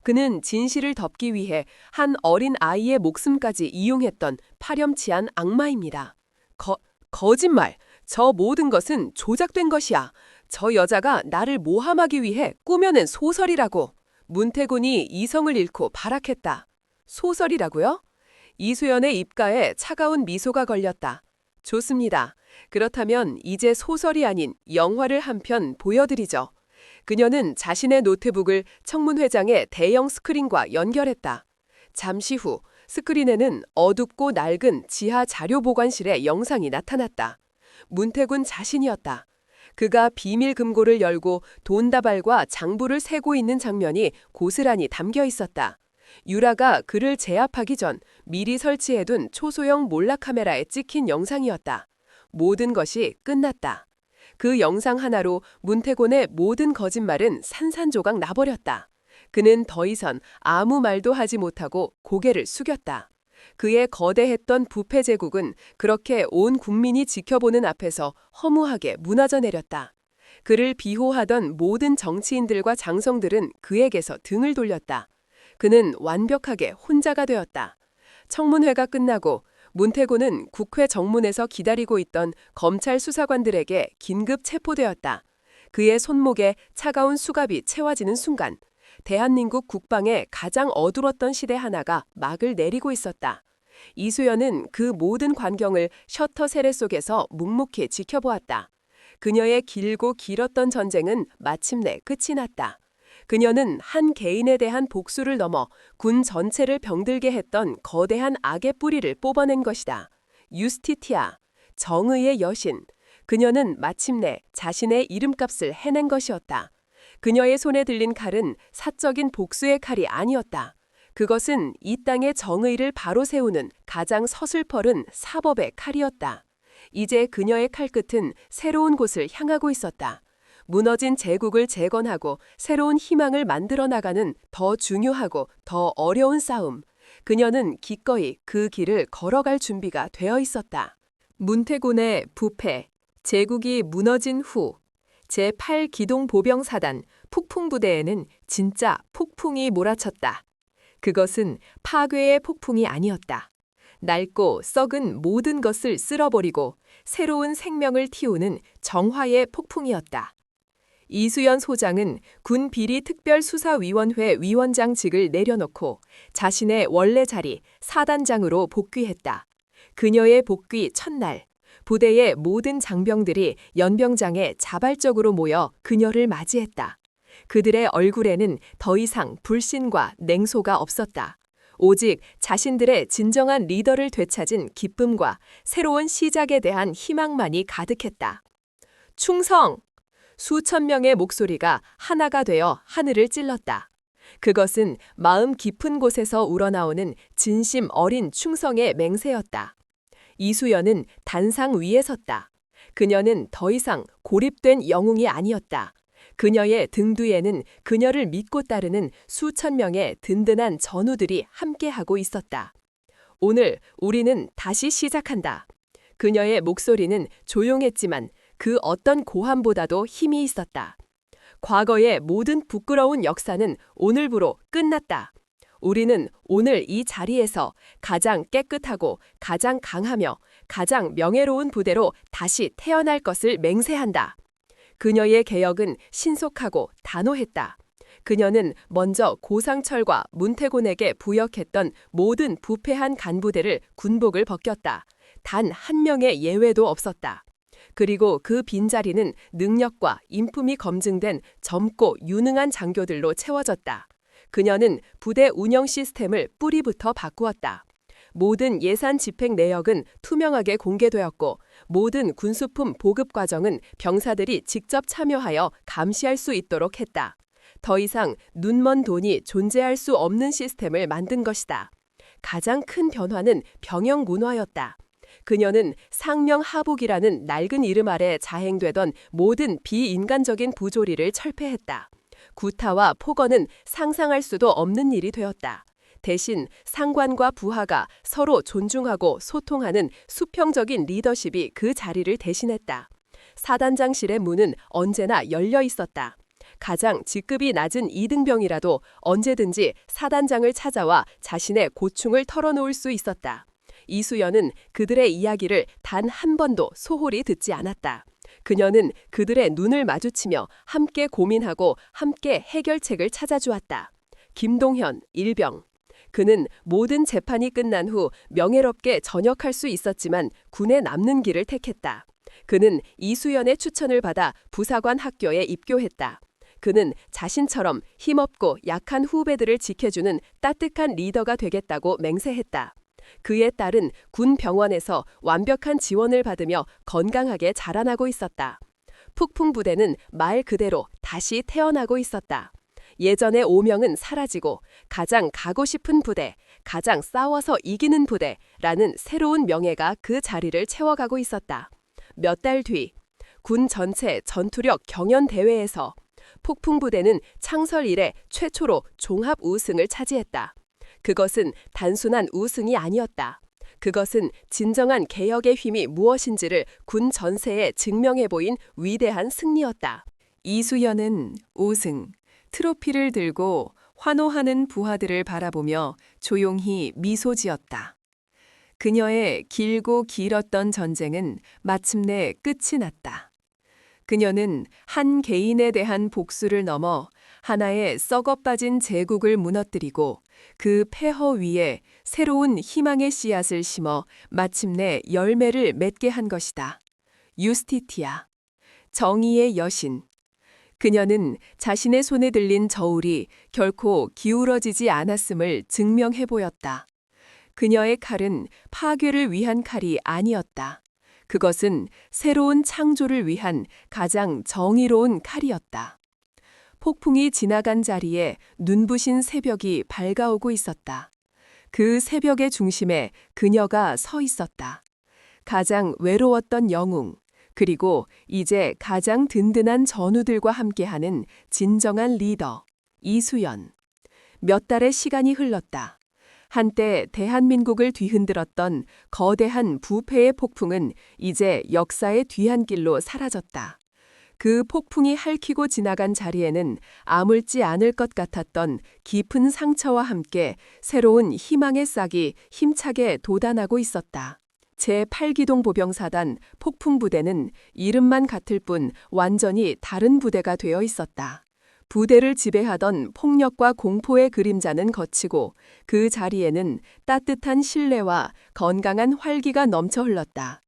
그는 진실을 덮기 위해 한 어린 아이의 목숨까지 이용했던 파렴치한 악마입니다. 거짓말! 저 모든 것은 조작된 것이야. 저 여자가 나를 모함하기 위해 꾸며낸 소설이라고. 문태곤이 이성을 잃고 발악했다. 소설이라고요? 이수연의 입가에 차가운 미소가 걸렸다. 좋습니다. 그렇다면 이제 소설이 아닌 영화를 한 편 보여드리죠. 그녀는 자신의 노트북을 청문회장의 대형 스크린과 연결했다. 잠시 후 스크린에는 어둡고 낡은 지하 자료 보관실의 영상이 나타났다. 문태곤 자신이었다. 그가 비밀 금고를 열고 돈다발과 장부를 세고 있는 장면이 고스란히 담겨 있었다. 유라가 그를 제압하기 전 미리 설치해둔 초소형 몰라카메라에 찍힌 영상이었다. 모든 것이 끝났다. 그 영상 하나로 문태곤의 모든 거짓말은 산산조각 나버렸다. 그는 더 이상 아무 말도 하지 못하고 고개를 숙였다. 그의 거대했던 부패 제국은 그렇게 온 국민이 지켜보는 앞에서 허무하게 무너져 내렸다. 그를 비호하던 모든 정치인들과 장성들은 그에게서 등을 돌렸다. 그는 완벽하게 혼자가 되었다. 청문회가 끝나고 문태곤은 국회 정문에서 기다리고 있던 검찰 수사관들에게 긴급 체포되었다. 그의 손목에 차가운 수갑이 채워지는 순간 대한민국 국방의 가장 어두웠던 시대 하나가 막을 내리고 있었다. 이수연은 그 모든 광경을 셔터 세례 속에서 묵묵히 지켜보았다. 그녀의 길고 길었던 전쟁은 마침내 끝이 났다. 그녀는 한 개인에 대한 복수를 넘어 군 전체를 병들게 했던 거대한 악의 뿌리를 뽑아낸 것이다. 유스티티아, 정의의 여신. 그녀는 마침내 자신의 이름값을 해낸 것이었다. 그녀의 손에 들린 칼은 사적인 복수의 칼이 아니었다. 그것은 이 땅의 정의를 바로 세우는 가장 서슬퍼른 사법의 칼이었다. 이제 그녀의 칼끝은 새로운 곳을 향하고 있었다. 무너진 제국을 재건하고 새로운 희망을 만들어 나가는 더 중요하고 더 어려운 싸움. 그녀는 기꺼이 그 길을 걸어갈 준비가 되어 있었다. 문태군의 부패, 제국이 무너진 후 제8기동보병사단 폭풍부대에는 진짜 폭풍이 몰아쳤다. 그것은 파괴의 폭풍이 아니었다. 낡고 썩은 모든 것을 쓸어버리고 새로운 생명을 틔우는 정화의 폭풍이었다. 이수연 소장은 군비리특별수사위원회 위원장직을 내려놓고 자신의 원래 자리 사단장으로 복귀했다. 그녀의 복귀 첫날, 부대의 모든 장병들이 연병장에 자발적으로 모여 그녀를 맞이했다. 그들의 얼굴에는 더 이상 불신과 냉소가 없었다. 오직 자신들의 진정한 리더를 되찾은 기쁨과 새로운 시작에 대한 희망만이 가득했다. 충성! 수천 명의 목소리가 하나가 되어 하늘을 찔렀다. 그것은 마음 깊은 곳에서 우러나오는 진심 어린 충성의 맹세였다. 이수연은 단상 위에 섰다. 그녀는 더 이상 고립된 영웅이 아니었다. 그녀의 등 뒤에는 그녀를 믿고 따르는 수천 명의 든든한 전우들이 함께하고 있었다. 오늘 우리는 다시 시작한다. 그녀의 목소리는 조용했지만 그 어떤 고함보다도 힘이 있었다. 과거의 모든 부끄러운 역사는 오늘부로 끝났다. 우리는 오늘 이 자리에서 가장 깨끗하고 가장 강하며 가장 명예로운 부대로 다시 태어날 것을 맹세한다. 그녀의 개혁은 신속하고 단호했다. 그녀는 먼저 고상철과 문태곤에게 부역했던 모든 부패한 간부들을 군복을 벗겼다. 단 한 명의 예외도 없었다. 그리고 그 빈자리는 능력과 인품이 검증된 젊고 유능한 장교들로 채워졌다. 그녀는 부대 운영 시스템을 뿌리부터 바꾸었다. 모든 예산 집행 내역은 투명하게 공개되었고 모든 군수품 보급 과정은 병사들이 직접 참여하여 감시할 수 있도록 했다. 더 이상 눈먼 돈이 존재할 수 없는 시스템을 만든 것이다. 가장 큰 변화는 병영 문화였다. 그녀는 상명하복이라는 낡은 이름 아래 자행되던 모든 비인간적인 부조리를 철폐했다. 구타와 폭언은 상상할 수도 없는 일이 되었다. 대신 상관과 부하가 서로 존중하고 소통하는 수평적인 리더십이 그 자리를 대신했다. 사단장실의 문은 언제나 열려 있었다. 가장 직급이 낮은 이등병이라도 언제든지 사단장을 찾아와 자신의 고충을 털어놓을 수 있었다. 이수연은 그들의 이야기를 단 한 번도 소홀히 듣지 않았다. 그녀는 그들의 눈을 마주치며 함께 고민하고 함께 해결책을 찾아주었다. 김동현, 일병. 그는 모든 재판이 끝난 후 명예롭게 전역할 수 있었지만 군에 남는 길을 택했다. 그는 이수연의 추천을 받아 부사관 학교에 입교했다. 그는 자신처럼 힘없고 약한 후배들을 지켜주는 따뜻한 리더가 되겠다고 맹세했다. 그의 딸은 군 병원에서 완벽한 지원을 받으며 건강하게 자라나고 있었다. 폭풍부대는 말 그대로 다시 태어나고 있었다. 예전의 오명은 사라지고 가장 가고 싶은 부대, 가장 싸워서 이기는 부대라는 새로운 명예가 그 자리를 채워가고 있었다. 몇 달 뒤, 군 전체 전투력 경연대회에서 폭풍부대는 창설 이래 최초로 종합 우승을 차지했다. 그것은 단순한 우승이 아니었다. 그것은 진정한 개혁의 힘이 무엇인지를 군 전체에 증명해 보인 위대한 승리였다. 이수연은 우승, 트로피를 들고 환호하는 부하들을 바라보며 조용히 미소 지었다. 그녀의 길고 길었던 전쟁은 마침내 끝이 났다. 그녀는 한 개인에 대한 복수를 넘어 하나의 썩어빠진 제국을 무너뜨리고 그 폐허 위에 새로운 희망의 씨앗을 심어 마침내 열매를 맺게 한 것이다. 유스티티아, 정의의 여신. 그녀는 자신의 손에 들린 저울이 결코 기울어지지 않았음을 증명해 보였다. 그녀의 칼은 파괴를 위한 칼이 아니었다. 그것은 새로운 창조를 위한 가장 정의로운 칼이었다. 폭풍이 지나간 자리에 눈부신 새벽이 밝아오고 있었다. 그 새벽의 중심에 그녀가 서 있었다. 가장 외로웠던 영웅, 그리고 이제 가장 든든한 전우들과 함께하는 진정한 리더, 이수연. 몇 달의 시간이 흘렀다. 한때 대한민국을 뒤흔들었던 거대한 부패의 폭풍은 이제 역사의 뒤안길로 사라졌다. 그 폭풍이 핥히고 지나간 자리에는 아물지 않을 것 같았던 깊은 상처와 함께 새로운 희망의 싹이 힘차게 돋아나고 있었다. 제8기동 보병사단 폭풍부대는 이름만 같을 뿐 완전히 다른 부대가 되어 있었다. 부대를 지배하던 폭력과 공포의 그림자는 걷히고 그 자리에는 따뜻한 신뢰와 건강한 활기가 넘쳐 흘렀다.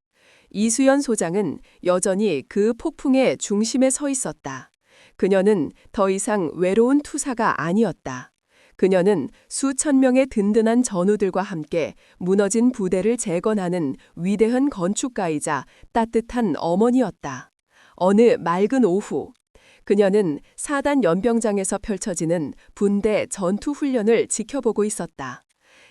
이수연 소장은 여전히 그 폭풍의 중심에 서 있었다. 그녀는 더 이상 외로운 투사가 아니었다. 그녀는 수천 명의 든든한 전우들과 함께 무너진 부대를 재건하는 위대한 건축가이자 따뜻한 어머니였다. 어느 맑은 오후, 그녀는 사단 연병장에서 펼쳐지는 분대 전투 훈련을 지켜보고 있었다.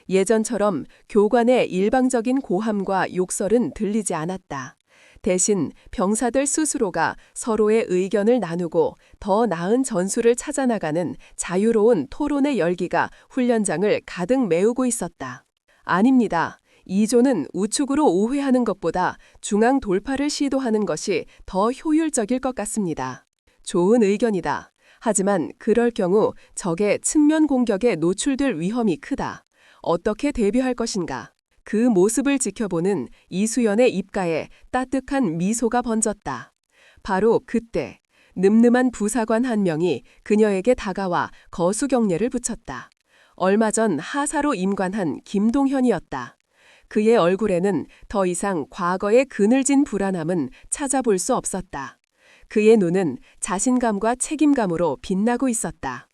예전처럼 교관의 일방적인 고함과 욕설은 들리지 않았다. 대신 병사들 스스로가 서로의 의견을 나누고 더 나은 전술을 찾아나가는 자유로운 토론의 열기가 훈련장을 가득 메우고 있었다. 아닙니다. 이조는 우측으로 오회하는 것보다 중앙 돌파를 시도하는 것이 더 효율적일 것 같습니다. 좋은 의견이다. 하지만 그럴 경우 적의 측면 공격에 노출될 위험이 크다. 어떻게 대비할 것인가? 그 모습을 지켜보는 이수연의 입가에 따뜻한 미소가 번졌다. 바로 그때 늠름한 부사관 한 명이 그녀에게 다가와 거수경례를 붙였다. 얼마 전 하사로 임관한 김동현이었다. 그의 얼굴에는 더 이상 과거의 그늘진 불안함은 찾아볼 수 없었다. 그의 눈은 자신감과 책임감으로 빛나고 있었다.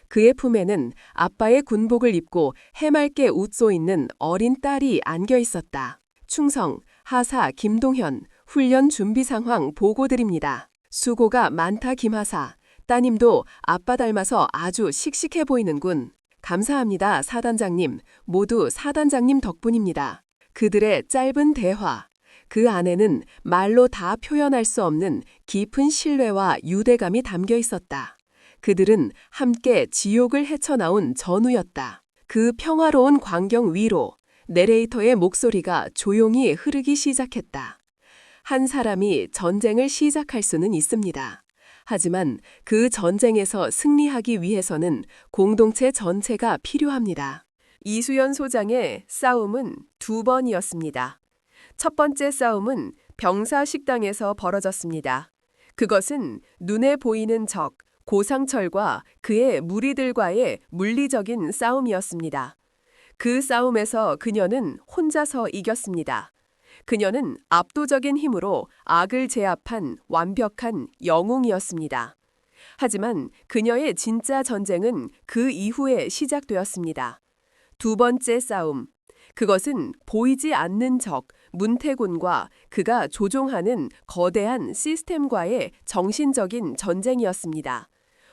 그의 품에는 아빠의 군복을 입고 해맑게 웃고 있는 어린 딸이 안겨 있었다. 충성, 하사 김동현, 훈련 준비 상황 보고드립니다. 수고가 많다 김하사. 따님도 아빠 닮아서 아주 씩씩해 보이는군. 감사합니다 사단장님. 모두 사단장님 덕분입니다. 그들의 짧은 대화. 그 안에는 말로 다 표현할 수 없는 깊은 신뢰와 유대감이 담겨 있었다. 그들은 함께 지옥을 헤쳐나온 전우였다. 그 평화로운 광경 위로 내레이터의 목소리가 조용히 흐르기 시작했다. 한 사람이 전쟁을 시작할 수는 있습니다. 하지만 그 전쟁에서 승리하기 위해서는 공동체 전체가 필요합니다. 이수연 소장의 싸움은 2번이었습니다. 첫 번째 싸움은 병사 식당에서 벌어졌습니다. 그것은 눈에 보이는 적, 고상철과 그의 무리들과의 물리적인 싸움이었습니다. 그 싸움에서 그녀는 혼자서 이겼습니다. 그녀는 압도적인 힘으로 악을 제압한 완벽한 영웅이었습니다. 하지만 그녀의 진짜 전쟁은 그 이후에 시작되었습니다. 두 번째 싸움. 그것은 보이지 않는 적, 문태곤과 그가 조종하는 거대한 시스템과의 정신적인 전쟁이었습니다.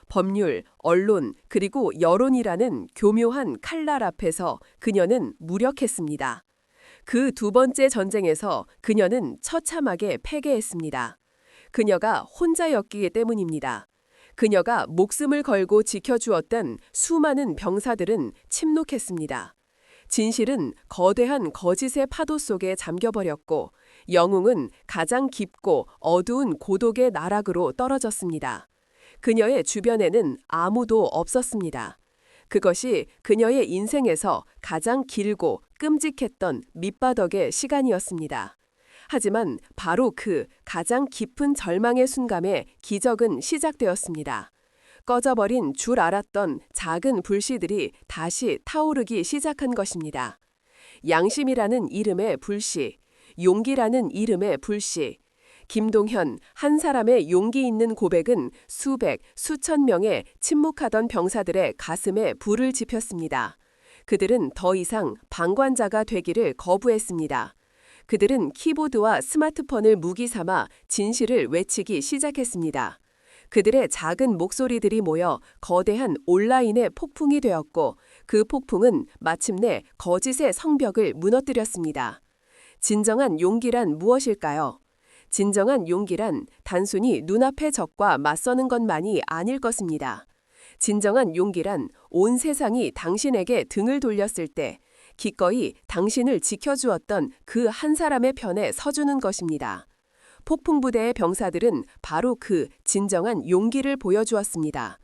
법률, 언론, 그리고 여론이라는 교묘한 칼날 앞에서 그녀는 무력했습니다. 그 두 번째 전쟁에서 그녀는 처참하게 패배했습니다. 그녀가 혼자였기 때문입니다. 그녀가 목숨을 걸고 지켜주었던 수많은 병사들은 침묵했습니다. 진실은 거대한 거짓의 파도 속에 잠겨버렸고 영웅은 가장 깊고 어두운 고독의 나락으로 떨어졌습니다. 그녀의 주변에는 아무도 없었습니다. 그것이 그녀의 인생에서 가장 길고 끔찍했던 밑바닥의 시간이었습니다. 하지만 바로 그 가장 깊은 절망의 순간에 기적은 시작되었습니다. 꺼져버린 줄 알았던 작은 불씨들이 다시 타오르기 시작한 것입니다. 양심이라는 이름의 불씨, 용기라는 이름의 불씨, 김동현 한 사람의 용기 있는 고백은 수백, 수천 명의 침묵하던 병사들의 가슴에 불을 지폈습니다. 그들은 더 이상 방관자가 되기를 거부했습니다. 그들은 키보드와 스마트폰을 무기 삼아 진실을 외치기 시작했습니다. 그들의 작은 목소리들이 모여 거대한 온라인의 폭풍이 되었고 그 폭풍은 마침내 거짓의 성벽을 무너뜨렸습니다. 진정한 용기란 무엇일까요? 진정한 용기란 단순히 눈앞의 적과 맞서는 것만이 아닐 것입니다. 진정한 용기란 온 세상이 당신에게 등을 돌렸을 때 기꺼이 당신을 지켜주었던 그 한 사람의 편에 서주는 것입니다. 폭풍부대의 병사들은 바로 그 진정한 용기를 보여주었습니다.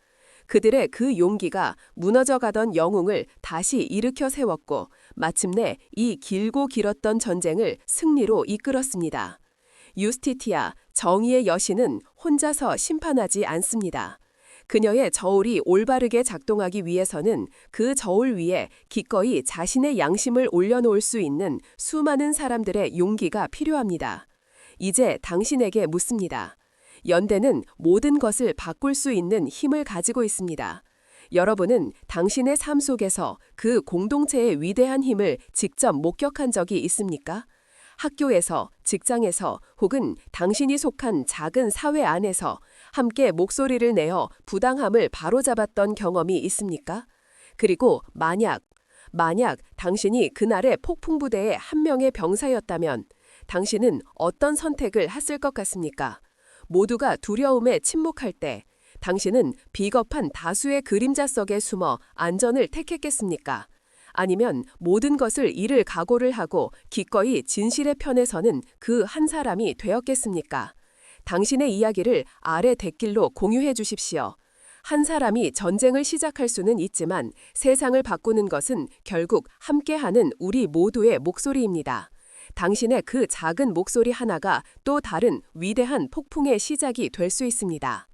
그들의 그 용기가 무너져가던 영웅을 다시 일으켜 세웠고 마침내 이 길고 길었던 전쟁을 승리로 이끌었습니다. 유스티티아, 정의의 여신은 혼자서 심판하지 않습니다. 그녀의 저울이 올바르게 작동하기 위해서는 그 저울 위에 기꺼이 자신의 양심을 올려놓을 수 있는 수많은 사람들의 용기가 필요합니다. 이제 당신에게 묻습니다. 연대는 모든 것을 바꿀 수 있는 힘을 가지고 있습니다. 여러분은 당신의 삶 속에서 그 공동체의 위대한 힘을 직접 목격한 적이 있습니까? 학교에서, 직장에서 혹은 당신이 속한 작은 사회 안에서 함께 목소리를 내어 부당함을 바로잡았던 경험이 있습니까? 그리고 만약 당신이 그날의 폭풍부대의 한 명의 병사였다면 당신은 어떤 선택을 했을 것 같습니까? 모두가 두려움에 침묵할 때 당신은 비겁한 다수의 그림자 속에 숨어 안전을 택했겠습니까? 아니면 모든 것을 잃을 각오를 하고 기꺼이 진실의 편에 서는 그 한 사람이 되었겠습니까? 당신의 이야기를 아래 댓글로 공유해 주십시오. 한 사람이 전쟁을 시작할 수는 있지만 세상을 바꾸는 것은 결국 함께하는 우리 모두의 목소리입니다. 당신의 그 작은 목소리 하나가 또 다른 위대한 폭풍의 시작이 될 수 있습니다.